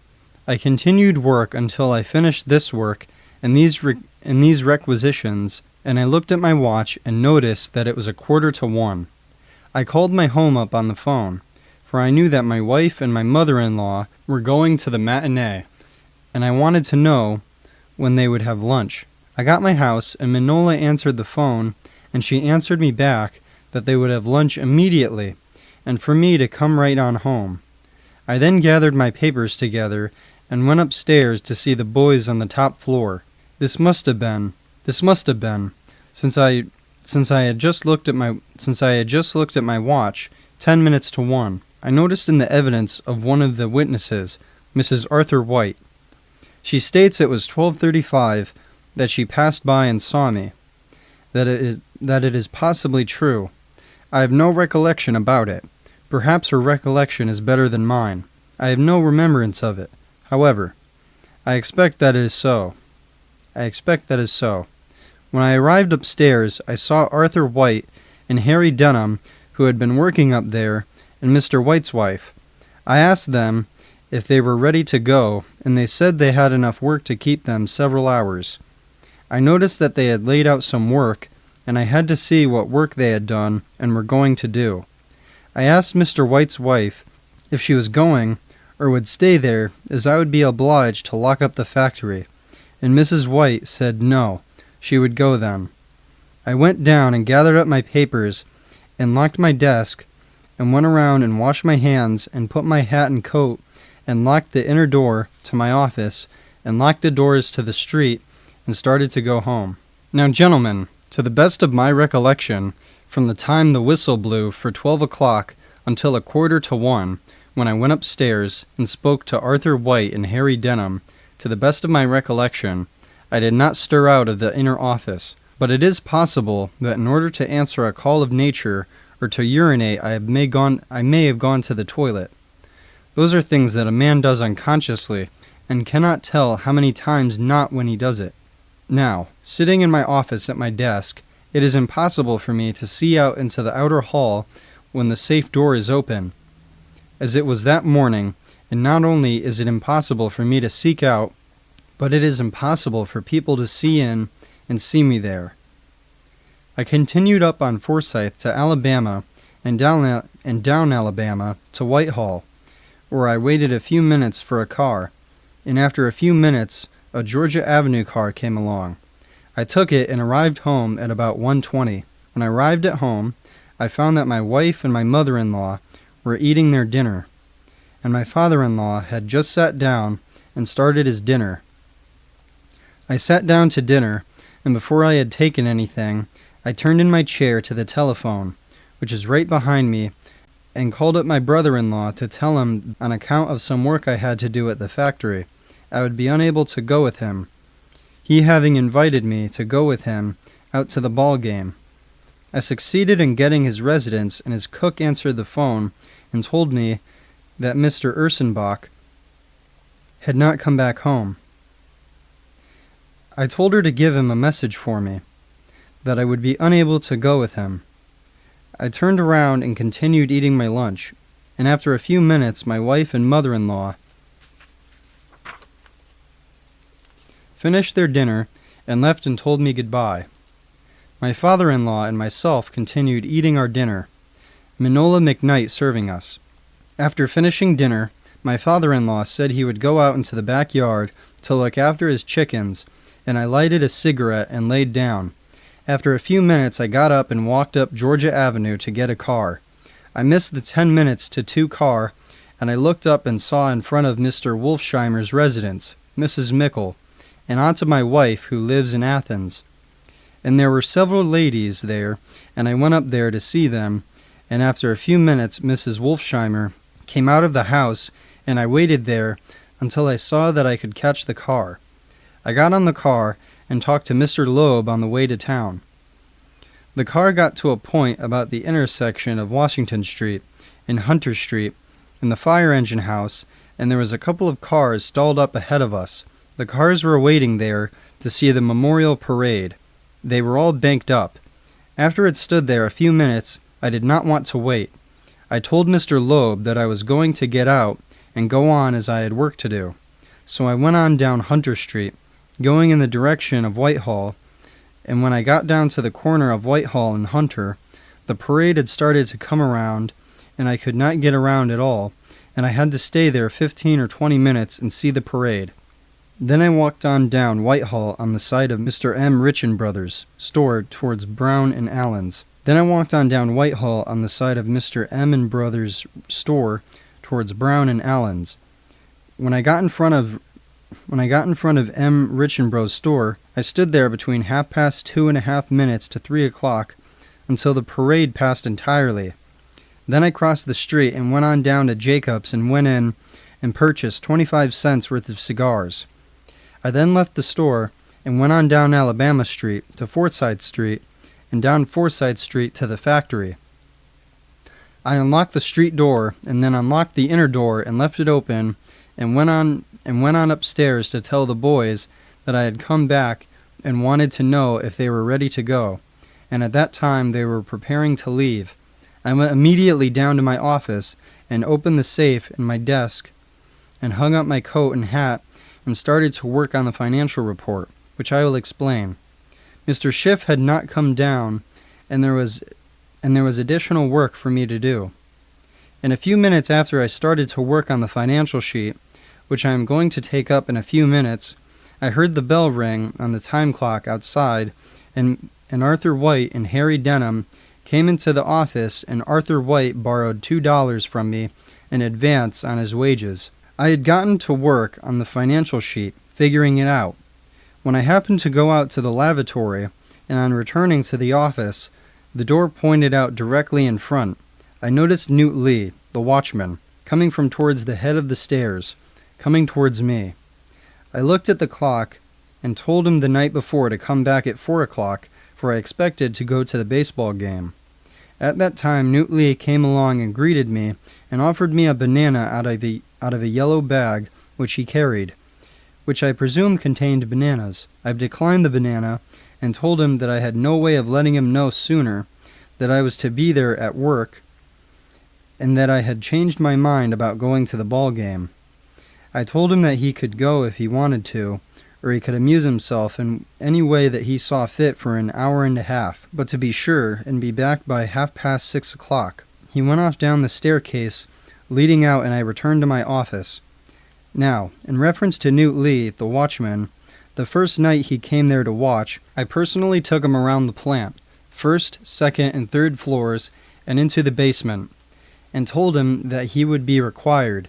I continued work until I finished this work and these requisitions, and I looked at my watch and noticed that it was 1:45. I called my home up on the phone, for I knew that my wife and my mother-in-law were going to the matinee, and I wanted to know when they would have lunch. I got my house, and Manola answered the phone, and she answered me back that they would have lunch immediately, and for me to come right on home. I then gathered my papers together and went upstairs to see the boys on the top floor. This must have been, since I had just looked at my watch, 10 minutes to 1. I noticed in the evidence of one of the witnesses, Mrs. Arthur White. She states it was 12:35 that she passed by and saw me. That it is possibly true. I have no recollection about it. Perhaps her recollection is better than mine. I have no remembrance of it. However, I expect that is so. When I arrived upstairs, I saw Arthur White and Harry Denham, who had been working up there, and Mr. White's wife. I asked them if they were ready to go, and they said they had enough work to keep them several hours. I noticed that they had laid out some work, and I had to see what work they had done and were going to do. I asked Mr. White's wife if she was going or would stay there, as I would be obliged to lock up the factory, and Mrs. White said no, she would go then. I went down and gathered up my papers and locked my desk and went around and washed my hands and put my hat and coat and locked the inner door to my office and locked the doors to the street and started to go home. Now, gentlemen, to the best of my recollection, from the time the whistle blew for 12 o'clock until 1:45, when I went upstairs and spoke to Arthur White and Harry Denham, to the best of my recollection, I did not stir out of the inner office. But it is possible that in order to answer a call of nature or to urinate, I may have gone to the toilet. Those are things that a man does unconsciously and cannot tell how many times not when he does it. Now, sitting in my office at my desk, it is impossible for me to see out into the outer hall when the safe door is open, as it was that morning, and not only is it impossible for me to seek out, but it is impossible for people to see in and see me there. I continued up on Forsyth to Alabama and down Alabama to Whitehall, where I waited a few minutes for a car, and after a few minutes a Georgia Avenue car came along. I took it and arrived home at about 1:20. When I arrived at home, I found that my wife and my mother-in-law were eating their dinner, and my father-in-law had just sat down and started his dinner. I sat down to dinner, and before I had taken anything, I turned in my chair to the telephone, which is right behind me, and called up my brother-in-law to tell him, on account of some work I had to do at the factory, I would be unable to go with him, he having invited me to go with him out to the ball game. I succeeded in getting his residence, and his cook answered the phone and told me that Mr. Ursenbach had not come back home. I told her to give him a message for me, that I would be unable to go with him. I turned around and continued eating my lunch, and after a few minutes my wife and mother-in-law finished their dinner and left and told me goodbye. My father-in-law and myself continued eating our dinner, Manola McKnight serving us. After finishing dinner, my father-in-law said he would go out into the backyard to look after his chickens, and I lighted a cigarette and laid down. After a few minutes, I got up and walked up Georgia Avenue to get a car. I missed the 10 minutes to 2 car, and I looked up and saw in front of Mr. Wolfsheimer's residence, Mrs. Mickle, and aunt of my wife who lives in Athens. And there were several ladies there, and I went up there to see them, and after a few minutes Mrs. Wolfsheimer came out of the house, and I waited there until I saw that I could catch the car. I got on the car and talked to Mr. Loeb on the way to town. The car got to a point about the intersection of Washington Street and Hunter Street and the fire engine house, and there was a couple of cars stalled up ahead of us. The cars were waiting there to see the memorial parade. They were all banked up. After it stood there a few minutes, I did not want to wait. I told Mr. Loeb that I was going to get out and go on as I had work to do. So I went on down Hunter Street, going in the direction of Whitehall, and when I got down to the corner of Whitehall and Hunter, the parade had started to come around, and I could not get around at all, and I had to stay there 15 or 20 minutes and see the parade. Then I walked on down Whitehall on the side of Mr. M. Rich & Brothers' store towards Brown and Allen's. Then I walked on down Whitehall on the side of Mr. M. & Brothers' store towards Brown and Allen's. When I got in front of M. Rich & Bros' store, I stood there between 2:30 minutes to 3 o'clock until the parade passed entirely. Then I crossed the street and went on down to Jacob's and went in and purchased 25 cents worth of cigars. I then left the store and went on down Alabama Street to Forsyth Street and down Forsyth Street to the factory. I unlocked the street door and then unlocked the inner door and left it open and went on upstairs to tell the boys that I had come back and wanted to know if they were ready to go, and at that time they were preparing to leave. I went immediately down to my office and opened the safe in my desk and hung up my coat and hat and started to work on the financial report, which I will explain. Mr. Schiff had not come down, and there was additional work for me to do. In a few minutes after I started to work on the financial sheet, which I am going to take up in a few minutes, I heard the bell ring on the time clock outside, and Arthur White and Harry Denham came into the office, and Arthur White borrowed $2 from me in advance on his wages. I had gotten to work on the financial sheet, figuring it out, when I happened to go out to the lavatory, and on returning to the office, the door pointed out directly in front. I noticed Newt Lee, the watchman, coming from towards the head of the stairs, coming towards me. I looked at the clock and told him the night before to come back at 4 o'clock, for I expected to go to the baseball game. At that time, Newt Lee came along and greeted me and offered me a banana out of a yellow bag which he carried, which I presume contained bananas. I declined the banana and told him that I had no way of letting him know sooner that I was to be there at work and that I had changed my mind about going to the ball game. I told him that he could go if he wanted to, or he could amuse himself in any way that he saw fit for an hour and a half, but to be sure and be back by 6:30 o'clock. He went off down the staircase leading out, and I returned to my office. Now, in reference to Newt Lee, the watchman, the first night he came there to watch, I personally took him around the plant, first, second, and third floors, and into the basement, and told him that he would be required,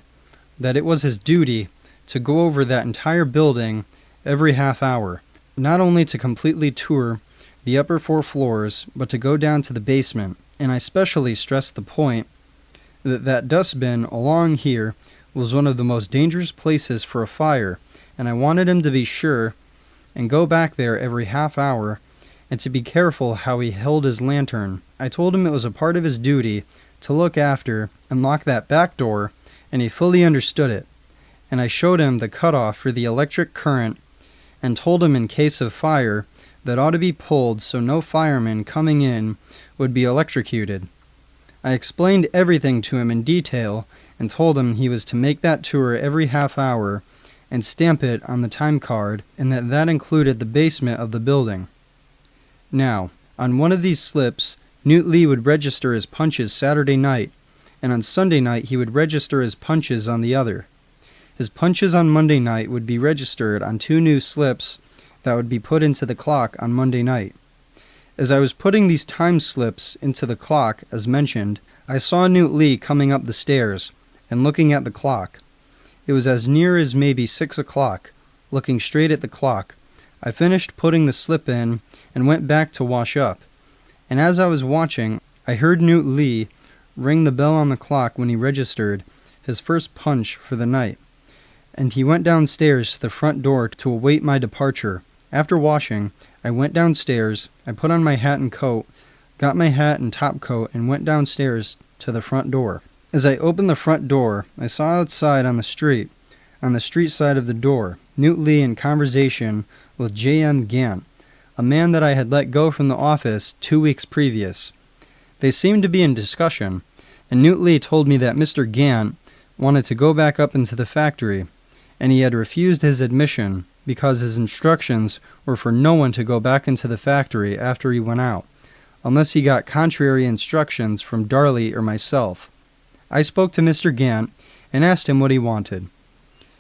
that it was his duty, to go over that entire building every half hour, not only to completely tour the upper 4 floors, but to go down to the basement, and I specially stressed the point that dustbin along here was one of the most dangerous places for a fire, and I wanted him to be sure and go back there every half hour, and to be careful how he held his lantern. I told him it was a part of his duty to look after and lock that back door, and he fully understood it, and I showed him the cutoff for the electric current and told him in case of fire that ought to be pulled so no fireman coming in would be electrocuted. I explained everything to him in detail and told him he was to make that tour every half hour and stamp it on the time card, and that included the basement of the building. Now, on one of these slips, Newt Lee would register his punches Saturday night, and on Sunday night he would register his punches on the other. His punches on Monday night would be registered on 2 new slips that would be put into the clock on Monday night. As I was putting these time slips into the clock, as mentioned, I saw Newt Lee coming up the stairs and looking at the clock. It was as near as maybe 6 o'clock, looking straight at the clock. I finished putting the slip in and went back to wash up. And as I was watching, I heard Newt Lee ring the bell on the clock when he registered his first punch for the night, and he went downstairs to the front door to await my departure. After washing, I went downstairs, I put on my hat and coat, got my hat and top coat, and went downstairs to the front door. As I opened the front door, I saw outside on the street side of the door, Newt Lee in conversation with J.M. Gant, a man that I had let go from the office 2 weeks previous. They seemed to be in discussion, and Newt Lee told me that Mr. Gant wanted to go back up into the factory, and he had refused his admission because his instructions were for no one to go back into the factory after he went out, unless he got contrary instructions from Darley or myself. I spoke to Mr. Gant and asked him what he wanted.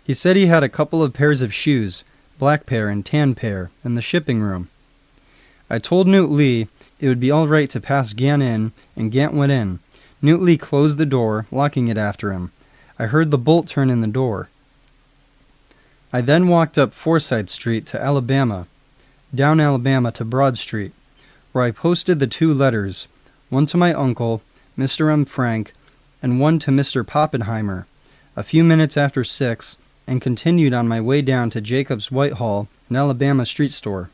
He said he had a couple of pairs of shoes, black pair and tan pair, in the shipping room. I told Newt Lee it would be all right to pass Gant in, and Gant went in. Newt Lee closed the door, locking it after him. I heard the bolt turn in the door. I then walked up Forsyth Street to Alabama, down Alabama to Broad Street, where I posted the 2 letters, one to my uncle, Mr. M. Frank, and one to Mr. Poppenheimer, a few minutes after 6, and continued on my way down to Jacob's Whitehall, an Alabama street store,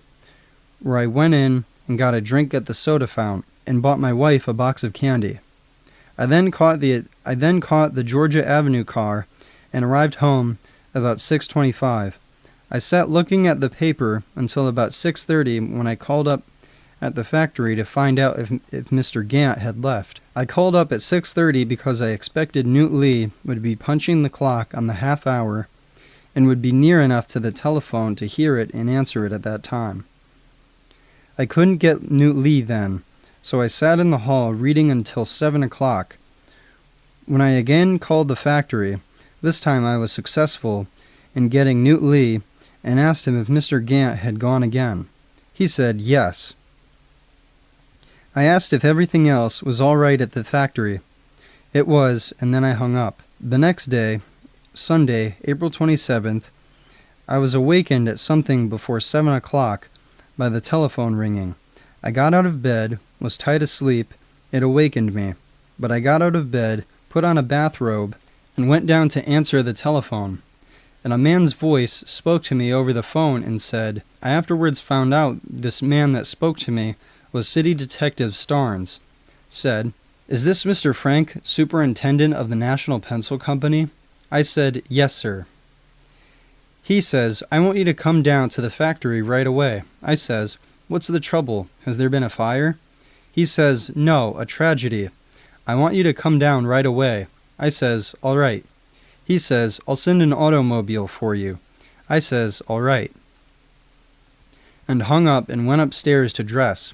where I went in and got a drink at the soda fountain and bought my wife a box of candy. I then caught the Georgia Avenue car and arrived home about 6:25. I sat looking at the paper until about 6:30 when I called up at the factory to find out if Mr. Gant had left. I called up at 6:30 because I expected Newt Lee would be punching the clock on the half hour and would be near enough to the telephone to hear it and answer it at that time. I couldn't get Newt Lee then, so I sat in the hall reading until 7 o'clock. When I again called the factory, this time I was successful in getting Newt Lee and asked him if Mr. Gant had gone again. He said yes. I asked if everything else was all right at the factory. It was, and then I hung up. The next day, Sunday, April 27th, I was awakened at something before 7 o'clock by the telephone ringing. I got out of bed, was tight asleep. It awakened me. But I got out of bed, put on a bathrobe, and went down to answer the telephone. And a man's voice spoke to me over the phone and said, I afterwards found out this man that spoke to me was City Detective Starnes, said, Is this Mr. Frank, superintendent of the National Pencil Company? I said, Yes, sir. He says, I want you to come down to the factory right away. I says, What's the trouble? Has there been a fire? He says, No, a tragedy. I want you to come down right away. I says, All right. He says, I'll send an automobile for you. I says, All right. And hung up and went upstairs to dress.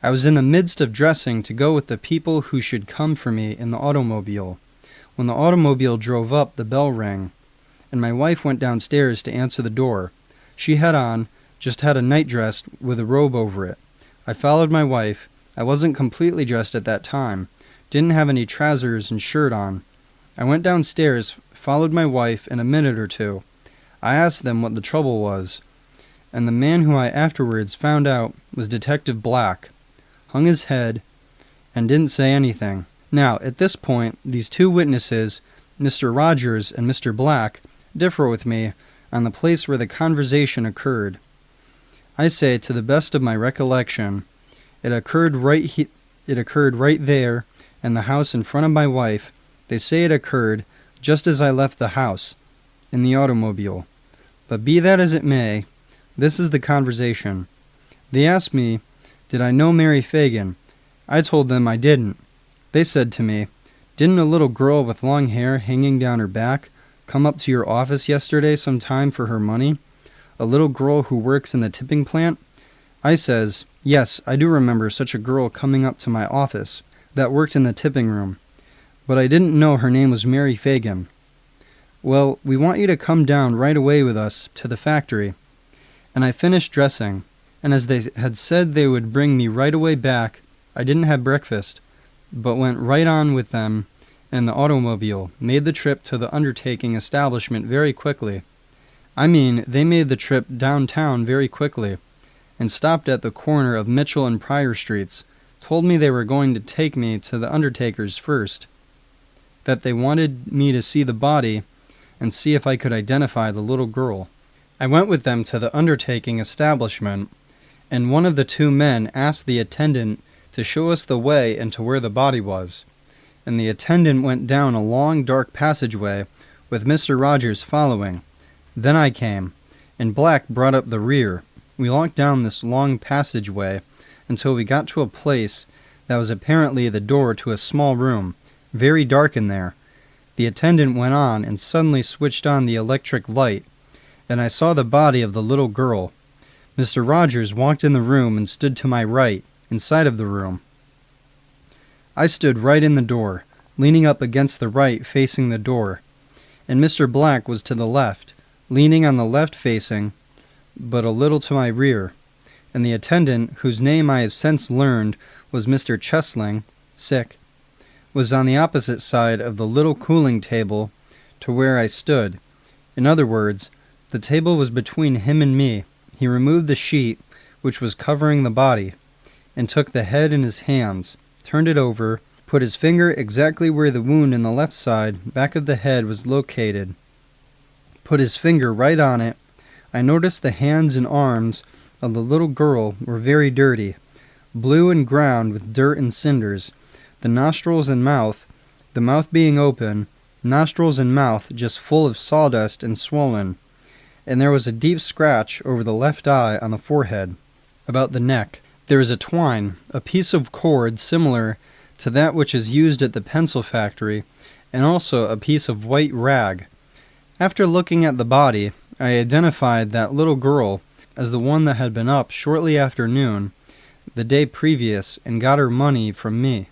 I was in the midst of dressing to go with the people who should come for me in the automobile. When the automobile drove up, the bell rang, and my wife went downstairs to answer the door. She had just had a nightdress with a robe over it. I followed my wife. I wasn't completely dressed at that time. Didn't have any trousers and shirt on. I went downstairs, followed my wife in a minute or two. I asked them what the trouble was, and the man who I afterwards found out was Detective Black. Hung his head and didn't say anything. Now, at this point, these 2 witnesses, Mr. Rogers and Mr. Black, differ with me on the place where the conversation occurred. I say, to the best of my recollection, it occurred right there in the house in front of my wife. They say it occurred just as I left the house, in the automobile. But be that as it may, this is the conversation. They asked me, did I know Mary Phagan? I told them I didn't. They said to me, Didn't a little girl with long hair hanging down her back come up to your office yesterday sometime for her money? A little girl who works in the tipping plant? I says, Yes, I do remember such a girl coming up to my office that worked in the tipping room. But I didn't know her name was Mary Phagan. Well, we want you to come down right away with us to the factory. And I finished dressing. And as they had said they would bring me right away back, I didn't have breakfast, but went right on with them in the automobile, made the trip to the undertaking establishment very quickly. I mean, they made the trip downtown very quickly, and stopped at the corner of Mitchell and Pryor Streets, told me they were going to take me to the undertaker's first, that they wanted me to see the body and see if I could identify the little girl. I went with them to the undertaking establishment, and one of the 2 men asked the attendant to show us the way into where the body was, and the attendant went down a long dark passageway with Mr. Rogers following. Then I came, and Black brought up the rear. We walked down this long passageway until we got to a place that was apparently the door to a small room, very dark in there. The attendant went on and suddenly switched on the electric light, and I saw the body of the little girl. Mr. Rogers walked in the room and stood to my right, inside of the room. I stood right in the door, leaning up against the right facing the door, and Mr. Black was to the left, leaning on the left facing, but a little to my rear, and the attendant, whose name I have since learned was Mr. Chesling, sick, was on the opposite side of the little cooling table to where I stood. In other words, the table was between him and me. He removed the sheet which was covering the body, and took the head in his hands, turned it over, put his finger exactly where the wound in the left side, back of the head, was located, put his finger right on it. I noticed the hands and arms of the little girl were very dirty, blue and ground with dirt and cinders. The nostrils and mouth, the mouth being open, nostrils and mouth just full of sawdust and swollen, and there was a deep scratch over the left eye on the forehead. About the neck, there is a twine, a piece of cord similar to that which is used at the pencil factory, and also a piece of white rag. After looking at the body, I identified that little girl as the one that had been up shortly after noon, the day previous, and got her money from me.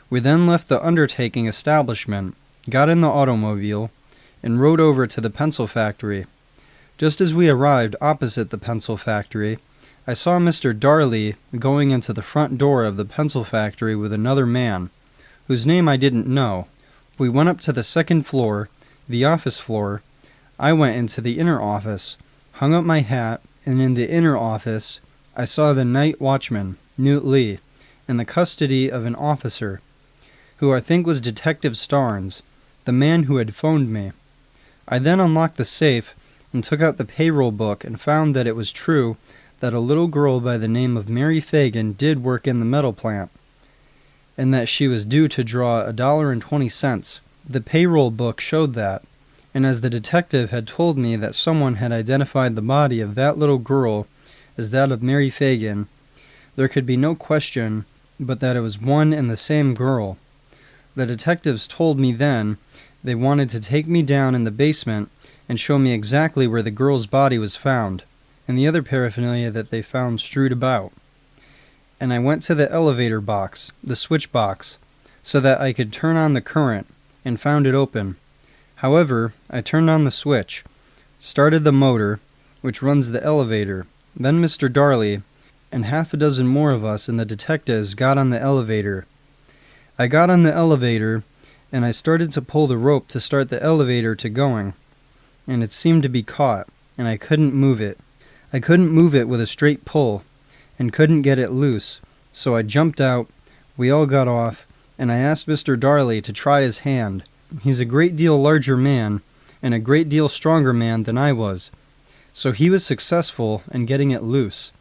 We then left the undertaking establishment, got in the automobile, and rode over to the pencil factory. Just as we arrived opposite the pencil factory, I saw Mr. Darley going into the front door of the pencil factory with another man, whose name I didn't know. We went up to the second floor, the office floor. I went into the inner office, hung up my hat, and in the inner office I saw the night watchman, Newt Lee, in the custody of an officer, who I think was Detective Starnes, the man who had phoned me. I then unlocked the safe and took out the payroll book and found that it was true that a little girl by the name of Mary Phagan did work in the metal plant, and that she was due to draw $1.20. The payroll book showed that, and as the detective had told me that someone had identified the body of that little girl as that of Mary Phagan, there could be no question but that it was one and the same girl. The detectives told me then they wanted to take me down in the basement and show me exactly where the girl's body was found, and the other paraphernalia that they found strewed about. And I went to the elevator box, the switch box, so that I could turn on the current, and found it open. However, I turned on the switch, started the motor, which runs the elevator. Then Mr. Darley and half a dozen more of us and the detectives got on the elevator. I got on the elevator, and I started to pull the rope to start the elevator to going, and it seemed to be caught, and I couldn't move it. I couldn't move it with a straight pull, and couldn't get it loose, so I jumped out. We all got off, and I asked Mr. Darley to try his hand. He's a great deal larger man, and a great deal stronger man than I was, so he was successful in getting it loose.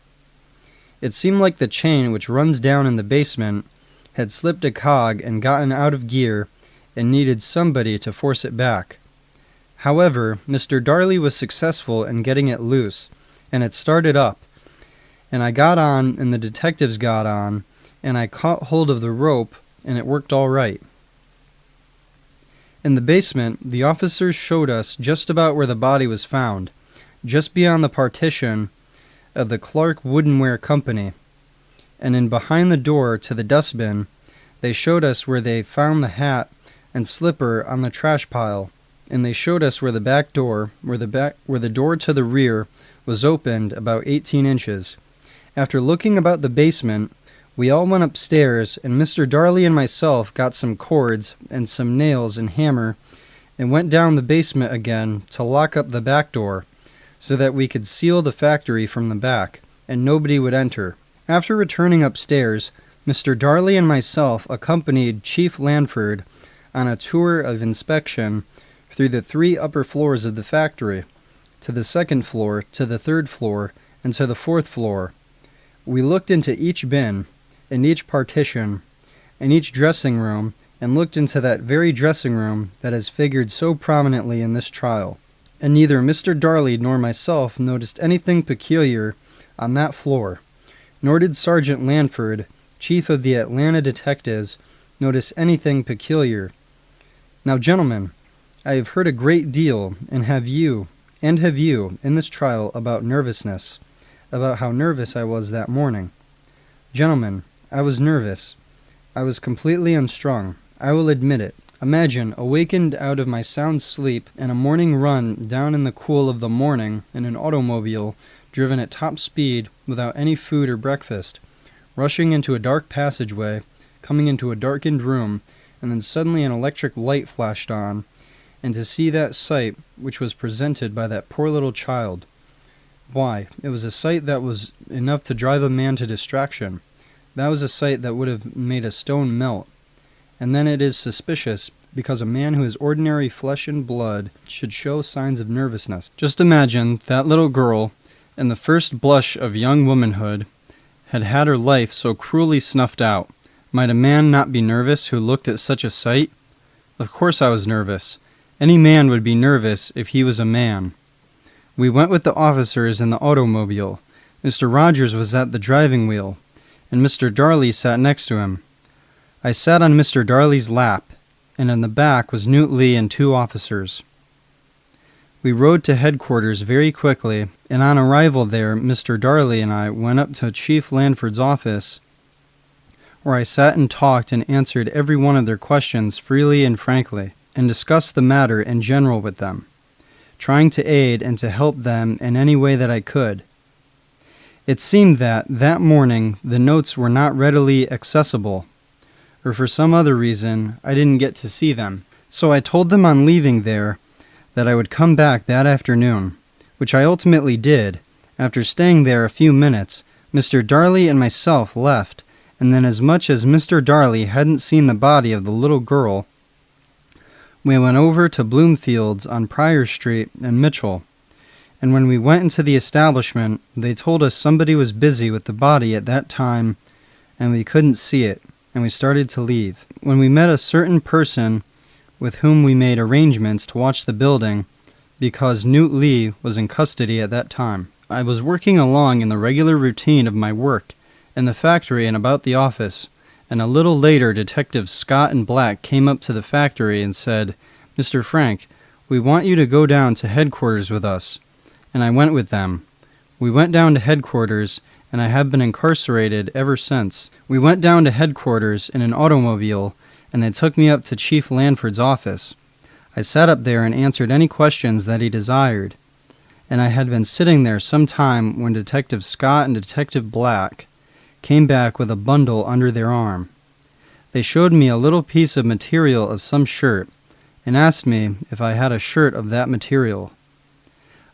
It seemed like the chain which runs down in the basement had slipped a cog and gotten out of gear and needed somebody to force it back. However, Mr. Darley was successful in getting it loose, and it started up, and I got on, and the detectives got on, and I caught hold of the rope, and it worked all right. In the basement, the officers showed us just about where the body was found, just beyond the partition of the Clark Woodenware Company, and in behind the door to the dustbin, they showed us where they found the hat and slipper on the trash pile, and they showed us where the back door, where the door to the rear was opened about 18 inches. After looking about the basement, we all went upstairs, and Mr. Darley and myself got some cords and some nails and hammer and went down the basement again to lock up the back door so that we could seal the factory from the back and nobody would enter. After returning upstairs, Mr. Darley and myself accompanied Chief Lanford on a tour of inspection through the 3 upper floors of the factory, to the 2nd floor, to the 3rd floor, and to the 4th floor. We looked into each bin, and each partition, and each dressing room, and looked into that very dressing room that has figured so prominently in this trial. And neither Mr. Darley nor myself noticed anything peculiar on that floor, nor did Sergeant Lanford, chief of the Atlanta detectives, notice anything peculiar. Now, gentlemen, I have heard a great deal, and have you, in this trial about nervousness, about how nervous I was that morning. Gentlemen, I was nervous. I was completely unstrung. I will admit it. Imagine, awakened out of my sound sleep and a morning run down in the cool of the morning in an automobile driven at top speed without any food or breakfast, rushing into a dark passageway, coming into a darkened room, and then suddenly an electric light flashed on, and to see that sight which was presented by that poor little child. Why, it was a sight that was enough to drive a man to distraction. That was a sight that would have made a stone melt. And then it is suspicious because a man who is ordinary flesh and blood should show signs of nervousness. Just imagine that little girl, in the first blush of young womanhood, had had her life so cruelly snuffed out. Might a man not be nervous who looked at such a sight? Of course I was nervous. Any man would be nervous if he was a man. We went with the officers in the automobile. Mr. Rogers was at the driving wheel, and Mr. Darley sat next to him. I sat on Mr. Darley's lap, and in the back was Newt Lee and 2 officers. We rode to headquarters very quickly, and on arrival there, Mr. Darley and I went up to Chief Lanford's office, where I sat and talked and answered every one of their questions freely and frankly, and discussed the matter in general with them, trying to aid and to help them in any way that I could. It seemed that morning the notes were not readily accessible, or for some other reason I didn't get to see them. So I told them on leaving there that I would come back that afternoon, which I ultimately did. After staying there a few minutes, Mr. Darley and myself left, and then as much as Mr. Darley hadn't seen the body of the little girl, we went over to Bloomfield's on Pryor Street and Mitchell. And when we went into the establishment, they told us somebody was busy with the body at that time, and we couldn't see it, and we started to leave. When we met a certain person with whom we made arrangements to watch the building, because Newt Lee was in custody at that time. I was working along in the regular routine of my work, in the factory and about the office, and a little later Detectives Scott and Black came up to the factory and said, "Mr. Frank, we want you to go down to headquarters with us." And I went with them. We went down to headquarters, and I have been incarcerated ever since. We went down to headquarters in an automobile, and they took me up to Chief Lanford's office. I sat up there and answered any questions that he desired, and I had been sitting there some time when Detective Scott and Detective Black came back with a bundle under their arm. They showed me a little piece of material of some shirt, and asked me if I had a shirt of that material.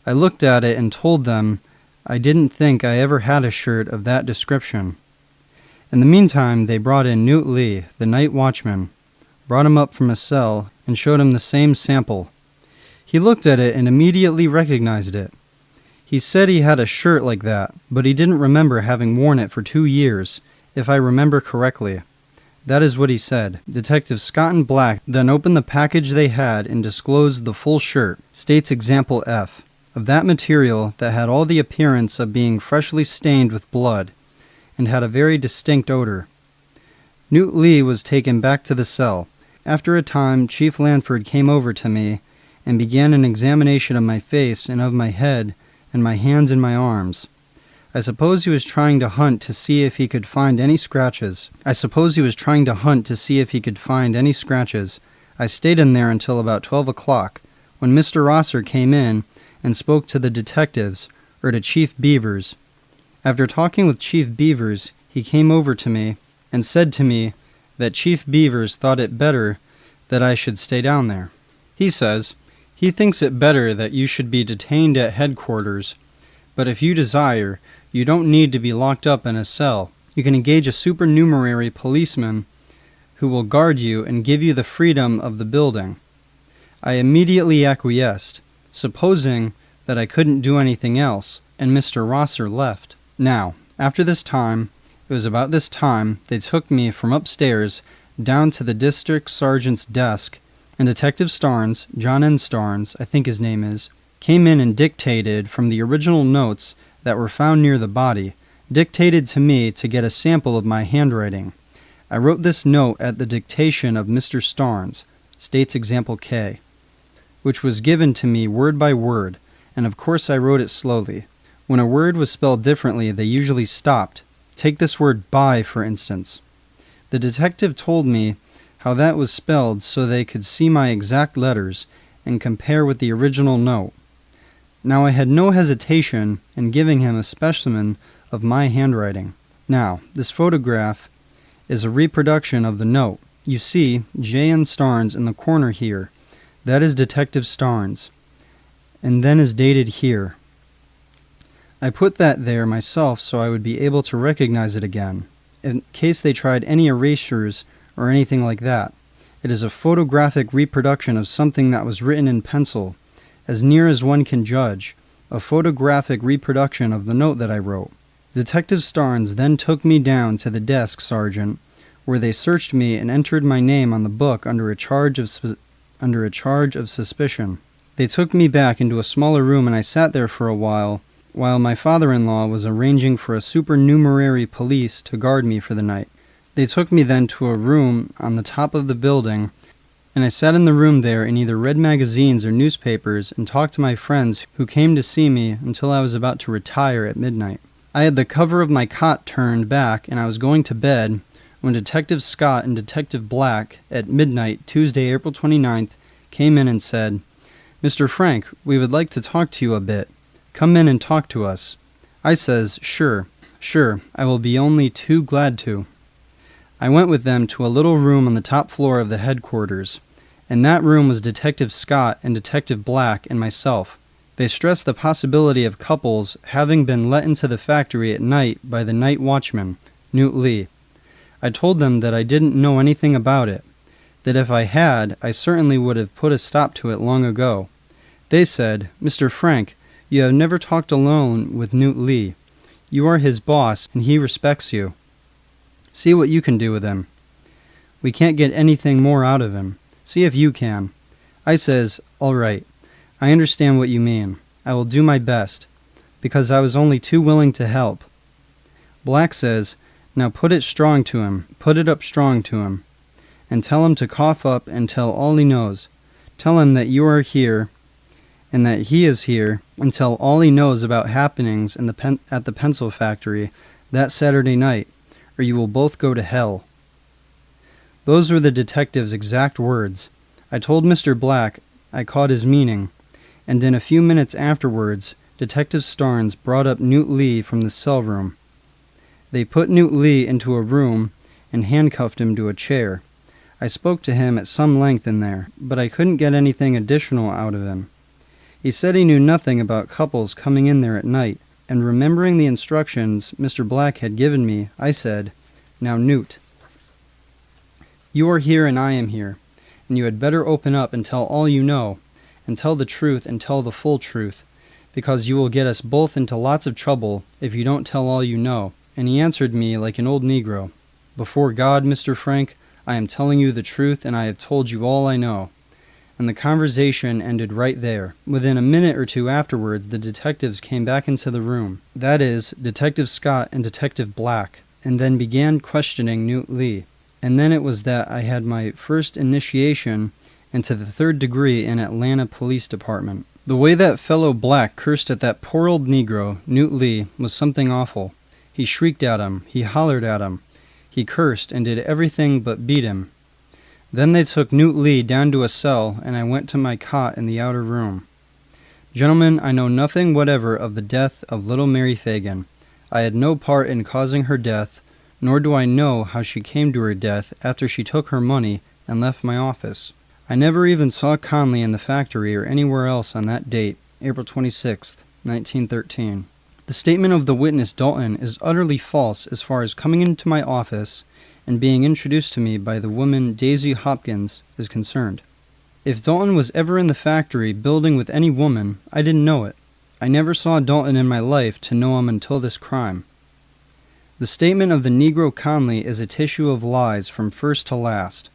I looked at it and told them I didn't think I ever had a shirt of that description. In the meantime, they brought in Newt Lee, the night watchman, brought him up from a cell, and showed him the same sample. He looked at it and immediately recognized it. He said he had a shirt like that, but he didn't remember having worn it for 2 years, if I remember correctly. That is what he said. Detectives Scott and Black then opened the package they had and disclosed the full shirt, states example F, of that material that had all the appearance of being freshly stained with blood, and had a very distinct odor. Newt Lee was taken back to the cell. After a time, Chief Lanford came over to me and began an examination of my face and of my head and my hands and my arms. I suppose he was trying to hunt to see if he could find any scratches. I stayed in there until about 12 o'clock, when Mr. Rosser came in and spoke to the detectives, or to Chief Beavers. After talking with Chief Beavers, he came over to me and said to me that Chief Beavers thought it better that I should stay down there. He says he thinks it better that you should be detained at headquarters, but if you desire, you don't need to be locked up in a cell. You can engage a supernumerary policeman who will guard you and give you the freedom of the building. I immediately acquiesced, supposing that I couldn't do anything else, and Mr. Rosser left. Now, after this time, it was about this time, they took me from upstairs down to the district sergeant's desk, and Detective Starnes, John N. Starnes, I think his name is, came in and dictated from the original notes that were found near the body, dictated to me to get a sample of my handwriting. I wrote this note at the dictation of Mr. Starnes, states example K, which was given to me word by word, and of course I wrote it slowly. When a word was spelled differently, they usually stopped. Take this word by, for instance. The detective told me how that was spelled so they could see my exact letters and compare with the original note. Now I had no hesitation in giving him a specimen of my handwriting. Now, this photograph is a reproduction of the note. You see J.N. Starnes in the corner here. That is Detective Starnes, and then is dated here. I put that there myself so I would be able to recognize it again, in case they tried any erasures or anything like that. It is a photographic reproduction of something that was written in pencil, as near as one can judge, a photographic reproduction of the note that I wrote. Detective Starnes then took me down to the desk, Sergeant, where they searched me and entered my name on the book under a charge of suspicion. They took me back into a smaller room and I sat there for a while my father-in-law was arranging for a supernumerary police to guard me for the night. They took me then to a room on the top of the building, and I sat in the room there and either read magazines or newspapers and talked to my friends who came to see me until I was about to retire at midnight. I had the cover of my cot turned back and I was going to bed when Detective Scott and Detective Black at midnight, Tuesday, April 29th, came in and said, "Mr. Frank, we would like to talk to you a bit. Come in and talk to us." I says, Sure, I will be only too glad to." I went with them to a little room on the top floor of the headquarters. In that room was Detective Scott and Detective Black and myself. They stressed the possibility of couples having been let into the factory at night by the night watchman, Newt Lee. I told them that I didn't know anything about it, that if I had, I certainly would have put a stop to it long ago. They said, "Mr. Frank, you have never talked alone with Newt Lee. You are his boss, and he respects you. See what you can do with him. We can't get anything more out of him. See if you can." I says, "All right. I understand what you mean. I will do my best," because I was only too willing to help. Black says, "Now put it strong to him. Put it up strong to him. And tell him to cough up and tell all he knows. Tell him that you are here and that he is here, and tell all he knows about happenings at the pencil factory that Saturday night, or you will both go to hell." Those were the detective's exact words. I told Mr. Black I caught his meaning, and in a few minutes afterwards, Detective Starnes brought up Newt Lee from the cell room. They put Newt Lee into a room and handcuffed him to a chair. I spoke to him at some length in there, but I couldn't get anything additional out of him. He said he knew nothing about couples coming in there at night, and remembering the instructions Mr. Black had given me, I said, "Now, Newt, you are here and I am here, and you had better open up and tell all you know, and tell the truth and tell the full truth, because you will get us both into lots of trouble if you don't tell all you know." And he answered me like an old Negro, "Before God, Mr. Frank, I am telling you the truth, and I have told you all I know." And the conversation ended right there. Within a minute or two afterwards, the detectives came back into the room. That is, Detective Scott and Detective Black, and then began questioning Newt Lee. And then it was that I had my first initiation into the 3rd degree in Atlanta Police Department. The way that fellow Black cursed at that poor old Negro, Newt Lee, was something awful. He shrieked at him, he hollered at him, he cursed and did everything but beat him. Then they took Newt Lee down to a cell, and I went to my cot in the outer room. Gentlemen, I know nothing whatever of the death of little Mary Phagan. I had no part in causing her death, nor do I know how she came to her death after she took her money and left my office. I never even saw Conley in the factory or anywhere else on that date, April 26th, 1913. The statement of the witness Dalton is utterly false as far as coming into my office and being introduced to me by the woman Daisy Hopkins is concerned. If Dalton was ever in the factory building with any woman, I didn't know it. I never saw Dalton in my life to know him until this crime. The statement of the Negro Conley is a tissue of lies from first to last.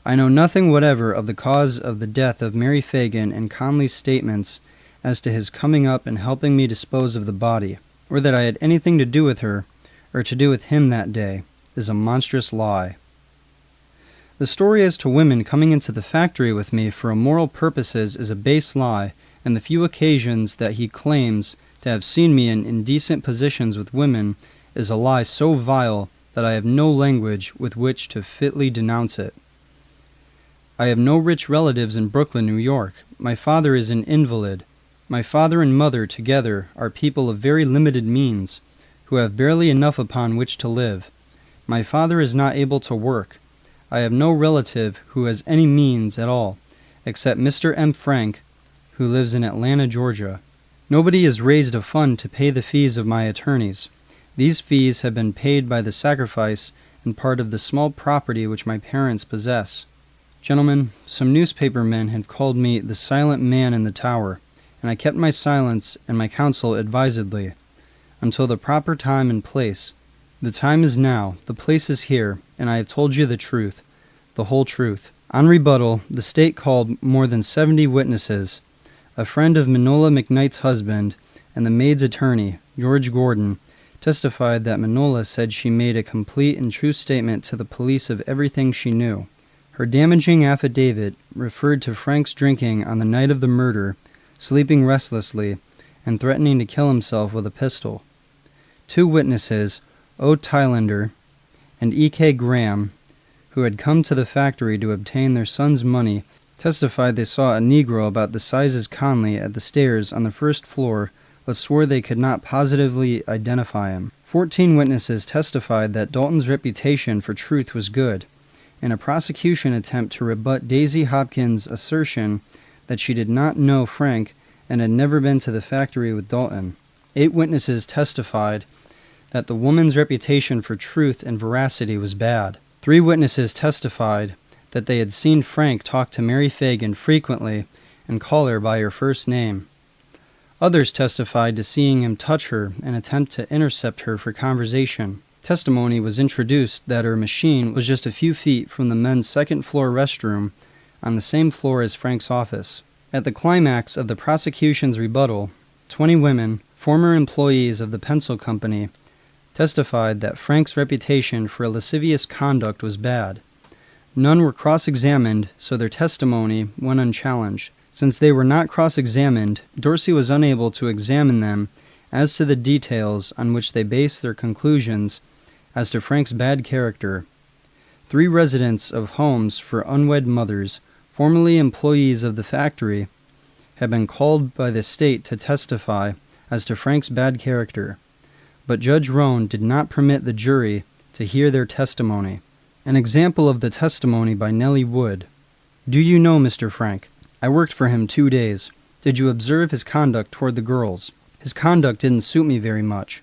I know nothing whatever of the cause of the death of Mary Phagan, and Conley's statements as to his coming up and helping me dispose of the body, or that I had anything to do with her, or to do with him that day, is a monstrous lie. The story as to women coming into the factory with me for immoral purposes is a base lie, and the few occasions that he claims to have seen me in indecent positions with women is a lie so vile that I have no language with which to fitly denounce it. I have no rich relatives in Brooklyn, New York. My father is an invalid. My father and mother together are people of very limited means, who have barely enough upon which to live. My father is not able to work. I have no relative who has any means at all, except Mr. M. Frank, who lives in Atlanta, Georgia. Nobody has raised a fund to pay the fees of my attorneys. These fees have been paid by the sacrifice and part of the small property which my parents possess. Gentlemen, some newspaper men have called me the silent man in the tower, and I kept my silence and my counsel advisedly, until the proper time and place. The time is now, the place is here, and I have told you the truth, the whole truth. On rebuttal, the state called more than 70 witnesses. A friend of Manola McKnight's husband and the maid's attorney, George Gordon, testified that Manola said she made a complete and true statement to the police of everything she knew. Her damaging affidavit referred to Frank's drinking on the night of the murder, sleeping restlessly, and threatening to kill himself with a pistol. 2 witnesses, O. Tylander and E.K. Graham, who had come to the factory to obtain their son's money, testified they saw a Negro about the size as Conley at the stairs on the first floor, but swore they could not positively identify him. 14 witnesses testified that Dalton's reputation for truth was good, in a prosecution attempt to rebut Daisy Hopkins' assertion that she did not know Frank and had never been to the factory with Dalton. 8 witnesses testified that the woman's reputation for truth and veracity was bad. 3 witnesses testified that they had seen Frank talk to Mary Phagan frequently and call her by her first name. Others testified to seeing him touch her and attempt to intercept her for conversation. Testimony was introduced that her machine was just a few feet from the men's second-floor restroom on the same floor as Frank's office. At the climax of the prosecution's rebuttal, 20 women, former employees of the pencil company, testified that Frank's reputation for lascivious conduct was bad. None were cross-examined, so their testimony went unchallenged. Since they were not cross-examined, Dorsey was unable to examine them as to the details on which they based their conclusions as to Frank's bad character. 3 residents of homes for unwed mothers, formerly employees of the factory, had been called by the state to testify as to Frank's bad character, but Judge Roan did not permit the jury to hear their testimony. An example of the testimony by Nellie Wood. Do you know Mr. Frank? I worked for him 2 days. Did you observe his conduct toward the girls? His conduct didn't suit me very much.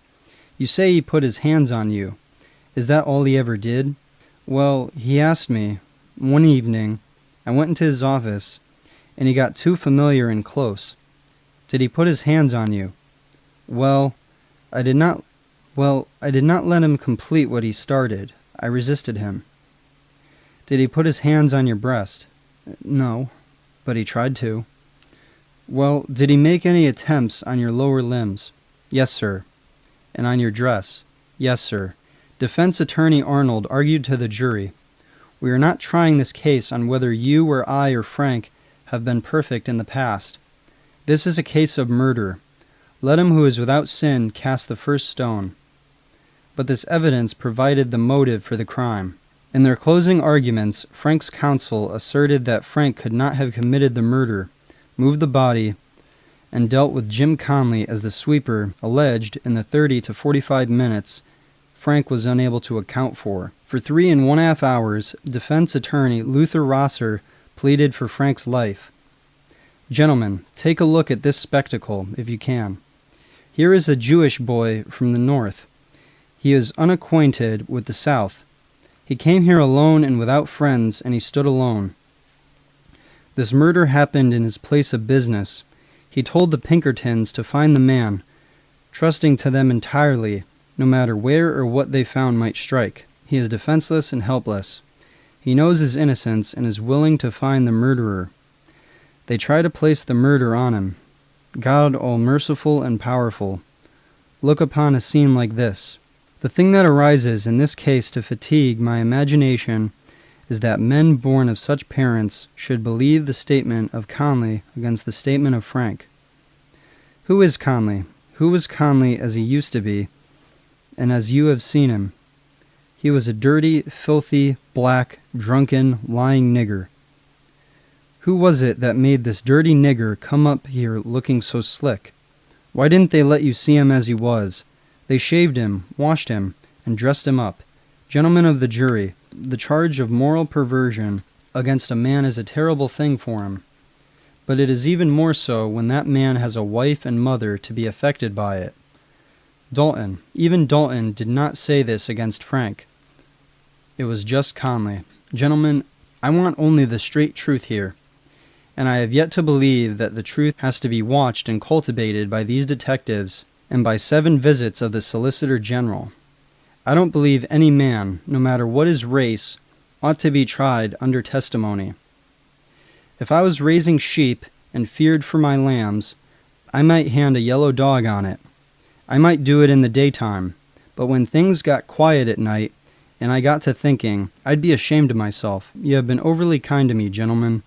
You say he put his hands on you. Is that all he ever did? Well, he asked me. One evening, I went into his office, and he got too familiar and close. Did he put his hands on you? Well, I did not let him complete what he started. I resisted him. Did he put his hands on your breast? No, but he tried to. Well, did he make any attempts on your lower limbs? Yes, sir. And on your dress? Yes, sir. Defense Attorney Arnold argued to the jury, we are not trying this case on whether you or I or Frank have been perfect in the past. This is a case of murder. Let him who is without sin cast the first stone. But this evidence provided the motive for the crime. In their closing arguments, Frank's counsel asserted that Frank could not have committed the murder, moved the body, and dealt with Jim Conley as the sweeper alleged in the 30 to 45 minutes Frank was unable to account for. For 3.5 hours, defense attorney Luther Rosser pleaded for Frank's life. Gentlemen, take a look at this spectacle, if you can. Here is a Jewish boy from the north. He is unacquainted with the South. He came here alone and without friends, and he stood alone. This murder happened in his place of business. He told the Pinkertons to find the man, trusting to them entirely, no matter where or what they found might strike. He is defenseless and helpless. He knows his innocence and is willing to find the murderer. They try to place the murder on him. God, all merciful and powerful, look upon a scene like this. The thing that arises in this case to fatigue my imagination is that men born of such parents should believe the statement of Conley against the statement of Frank. Who is Conley? Who was Conley as he used to be, and as you have seen him? He was a dirty, filthy, black, drunken, lying nigger. Who was it that made this dirty nigger come up here looking so slick? Why didn't they let you see him as he was? They shaved him, washed him, and dressed him up. Gentlemen of the jury, the charge of moral perversion against a man is a terrible thing for him. But it is even more so when that man has a wife and mother to be affected by it. Dalton, even Dalton, did not say this against Frank. It was just Conley. Gentlemen, I want only the straight truth here, and I have yet to believe that the truth has to be watched and cultivated by these detectives and by 7 visits of the Solicitor General. I don't believe any man, no matter what his race, ought to be tried under testimony. If I was raising sheep and feared for my lambs, I might hand a yellow dog on it. I might do it in the daytime, but when things got quiet at night and I got to thinking, I'd be ashamed of myself. You have been overly kind to me, gentlemen.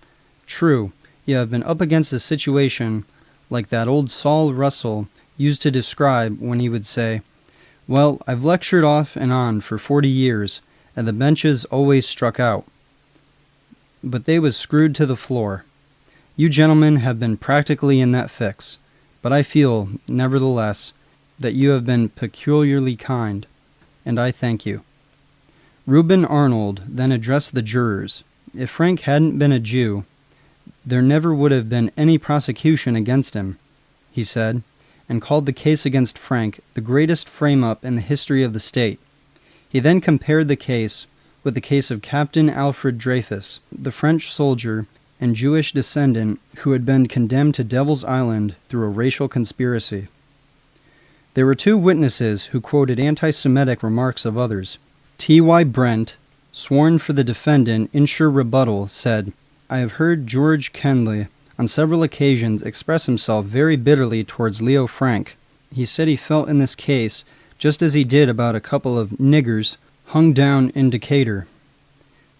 True, you have been up against a situation like that old Saul Russell used to describe when he would say, "Well, I've lectured off and on for 40 years, and the benches always struck out. But they was screwed to the floor. You gentlemen have been practically in that fix, but I feel, nevertheless, that you have been peculiarly kind, and I thank you." Reuben Arnold then addressed the jurors. If Frank hadn't been a Jew, there never would have been any prosecution against him, he said, and called the case against Frank the greatest frame-up in the history of the state. He then compared the case with the case of Captain Alfred Dreyfus, the French soldier and Jewish descendant who had been condemned to Devil's Island through a racial conspiracy. There were 2 witnesses who quoted anti-Semitic remarks of others. T.Y. Brent, sworn for the defendant in sure rebuttal, said, "I have heard George Kenley on several occasions express himself very bitterly towards Leo Frank. He said he felt in this case just as he did about a couple of niggers hung down in Decatur,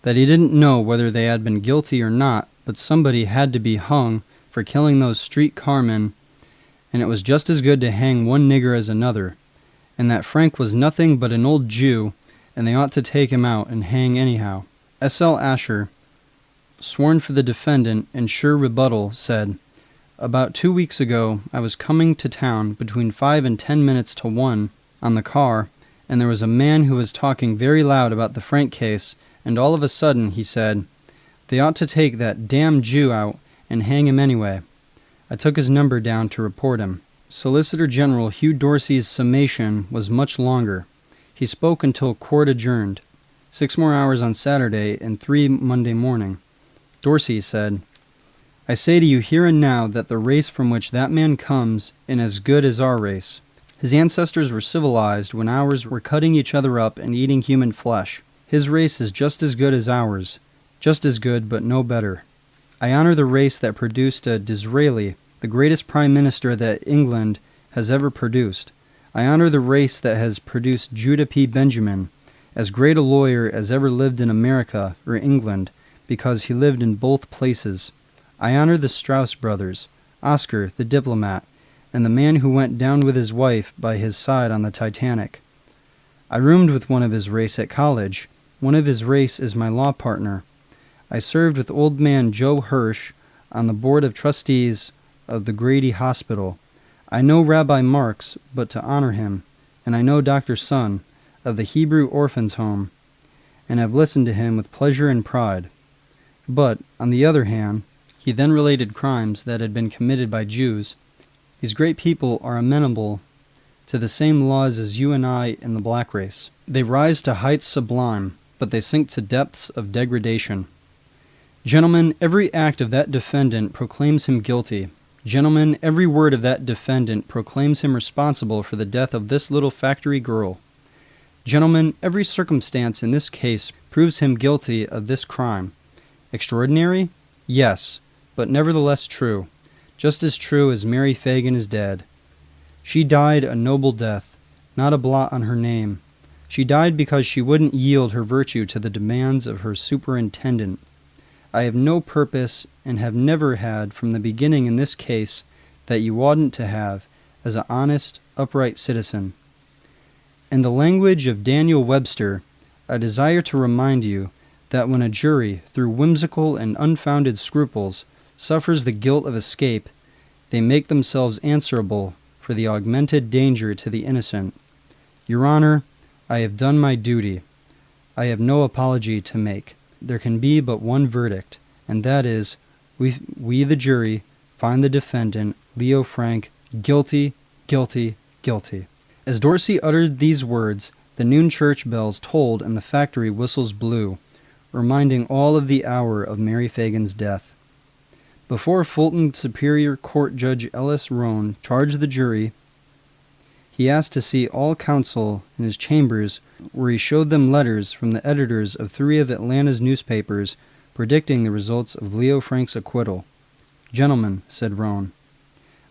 that he didn't know whether they had been guilty or not, but somebody had to be hung for killing those street carmen, and it was just as good to hang one nigger as another, and that Frank was nothing but an old Jew, and they ought to take him out and hang anyhow." S.L. Asher, sworn for the defendant in sure rebuttal, said, "About 2 weeks ago I was coming to town between 5 and 10 minutes to 1 on the car, and there was a man who was talking very loud about the Frank case, and all of a sudden he said, 'They ought to take that damn Jew out and hang him anyway.' I took his number down to report him." Solicitor General Hugh Dorsey's summation was much longer. He spoke until court adjourned, 6 more hours on Saturday and 3 Monday morning. Dorsey said, "I say to you here and now that the race from which that man comes is as good as our race. His ancestors were civilized when ours were cutting each other up and eating human flesh. His race is just as good as ours, just as good but no better. I honor the race that produced a Disraeli, the greatest prime minister that England has ever produced. I honor the race that has produced Judah P. Benjamin, as great a lawyer as ever lived in America or England, because he lived in both places. I honor the Strauss brothers, Oscar, the diplomat, and the man who went down with his wife by his side on the Titanic. I roomed with one of his race at college. One of his race is my law partner. I served with old man Joe Hirsch on the board of trustees of the Grady Hospital. I know Rabbi Marks, but to honor him, and I know Dr. Sun of the Hebrew Orphans Home, and have listened to him with pleasure and pride. But, on the other hand," he then related crimes that had been committed by Jews. "These great people are amenable to the same laws as you and I in the black race. They rise to heights sublime, but they sink to depths of degradation. Gentlemen, every act of that defendant proclaims him guilty. Gentlemen, every word of that defendant proclaims him responsible for the death of this little factory girl. Gentlemen, every circumstance in this case proves him guilty of this crime. Extraordinary? Yes, but nevertheless true. Just as true as Mary Phagan is dead. She died a noble death, not a blot on her name. She died because she wouldn't yield her virtue to the demands of her superintendent. I have no purpose, and have never had from the beginning in this case, that you oughtn't to have, as an honest, upright citizen. In the language of Daniel Webster, I desire to remind you that when a jury, through whimsical and unfounded scruples, suffers the guilt of escape, they make themselves answerable for the augmented danger to the innocent. Your Honor, I have done my duty. I have no apology to make. There can be but one verdict, and that is, we the jury, find the defendant, Leo Frank, guilty, guilty, guilty. As Dorsey uttered these words, the noon church bells tolled and the factory whistles blew, reminding all of the hour of Mary Phagan's death. Before Fulton Superior Court Judge Ellis Rohn charged the jury, he asked to see all counsel in his chambers, where he showed them letters from the editors of 3 of Atlanta's newspapers predicting the results of Leo Frank's acquittal. "Gentlemen," said Rohn,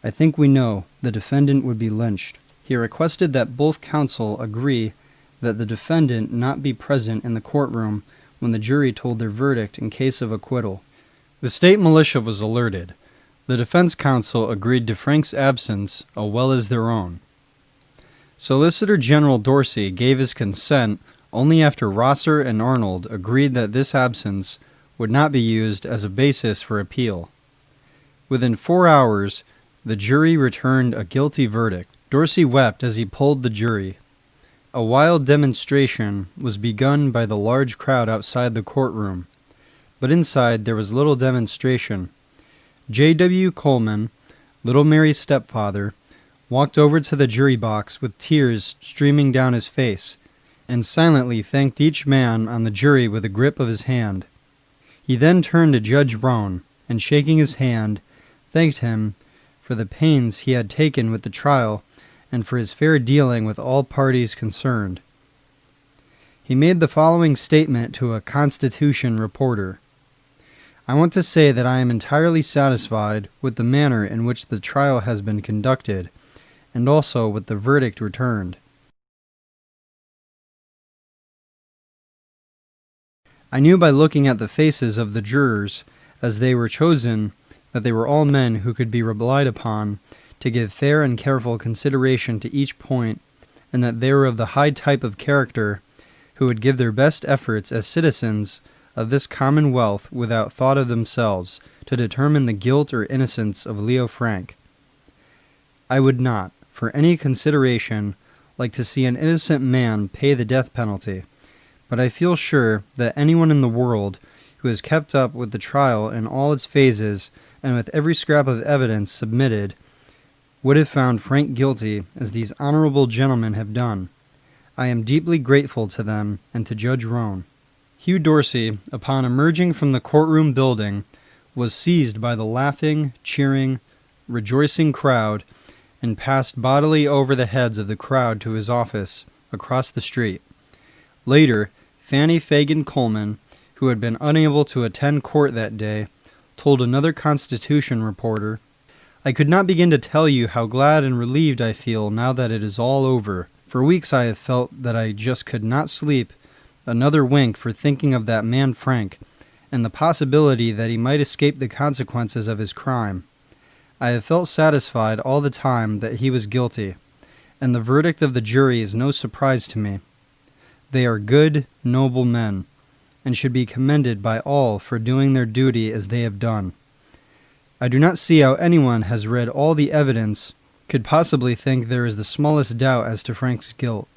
"I think we know the defendant would be lynched." He requested that both counsel agree that the defendant not be present in the courtroom when the jury told their verdict in case of acquittal. The state militia was alerted. The defense counsel agreed to Frank's absence as well as their own. Solicitor General Dorsey gave his consent only after Rosser and Arnold agreed that this absence would not be used as a basis for appeal. Within 4 hours, the jury returned a guilty verdict. Dorsey wept as he polled the jury. A wild demonstration was begun by the large crowd outside the courtroom, but inside there was little demonstration. J.W. Coleman, little Mary's stepfather, walked over to the jury box with tears streaming down his face, and silently thanked each man on the jury with a grip of his hand. He then turned to Judge Rohn, and shaking his hand, thanked him for the pains he had taken with the trial and for his fair dealing with all parties concerned. He made the following statement to a Constitution reporter. "I want to say that I am entirely satisfied with the manner in which the trial has been conducted, and also with the verdict returned. I knew by looking at the faces of the jurors as they were chosen that they were all men who could be relied upon to give fair and careful consideration to each point, and that they were of the high type of character who would give their best efforts as citizens of this commonwealth without thought of themselves to determine the guilt or innocence of Leo Frank. I would not, for any consideration, like to see an innocent man pay the death penalty, but I feel sure that anyone in the world who has kept up with the trial in all its phases and with every scrap of evidence submitted would have found Frank guilty as these honorable gentlemen have done. I am deeply grateful to them and to Judge Rohn." Hugh Dorsey, upon emerging from the courtroom building, was seized by the laughing, cheering, rejoicing crowd and passed bodily over the heads of the crowd to his office across the street. Later, Mary Phagan Coleman, who had been unable to attend court that day, told another Constitution reporter, "I could not begin to tell you how glad and relieved I feel now that it is all over. For weeks I have felt that I just could not sleep another wink for thinking of that man Frank, and the possibility that he might escape the consequences of his crime. I have felt satisfied all the time that he was guilty, and the verdict of the jury is no surprise to me. They are good, noble men, and should be commended by all for doing their duty as they have done. I do not see how anyone has read all the evidence could possibly think there is the smallest doubt as to Frank's guilt.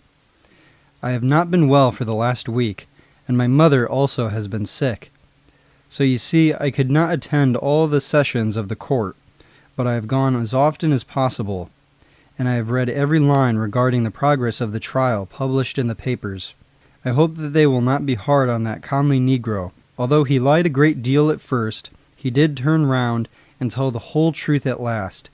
I have not been well for the last week, and my mother also has been sick. So you see, I could not attend all the sessions of the court, but I have gone as often as possible, and I have read every line regarding the progress of the trial published in the papers. I hope that they will not be hard on that Conley Negro. Although he lied a great deal at first, he did turn round and tell the whole truth at last,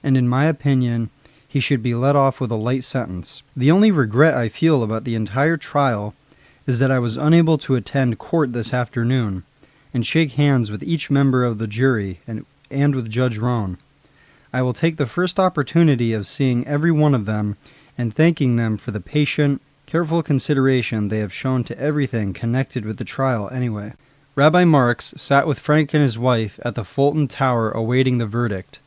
and in my opinion, he should be let off with a light sentence. The only regret I feel about the entire trial is that I was unable to attend court this afternoon and shake hands with each member of the jury and with Judge Rohn. I will take the first opportunity of seeing every one of them and thanking them for the patient, careful consideration they have shown to everything connected with the trial anyway." Rabbi Marks sat with Frank and his wife at the Fulton Tower awaiting the verdict.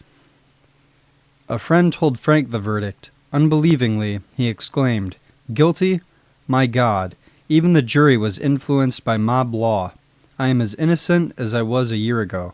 A friend told Frank the verdict. Unbelievingly, he exclaimed, "Guilty? My God, Even the jury was influenced by mob law. I am as innocent as I was a year ago.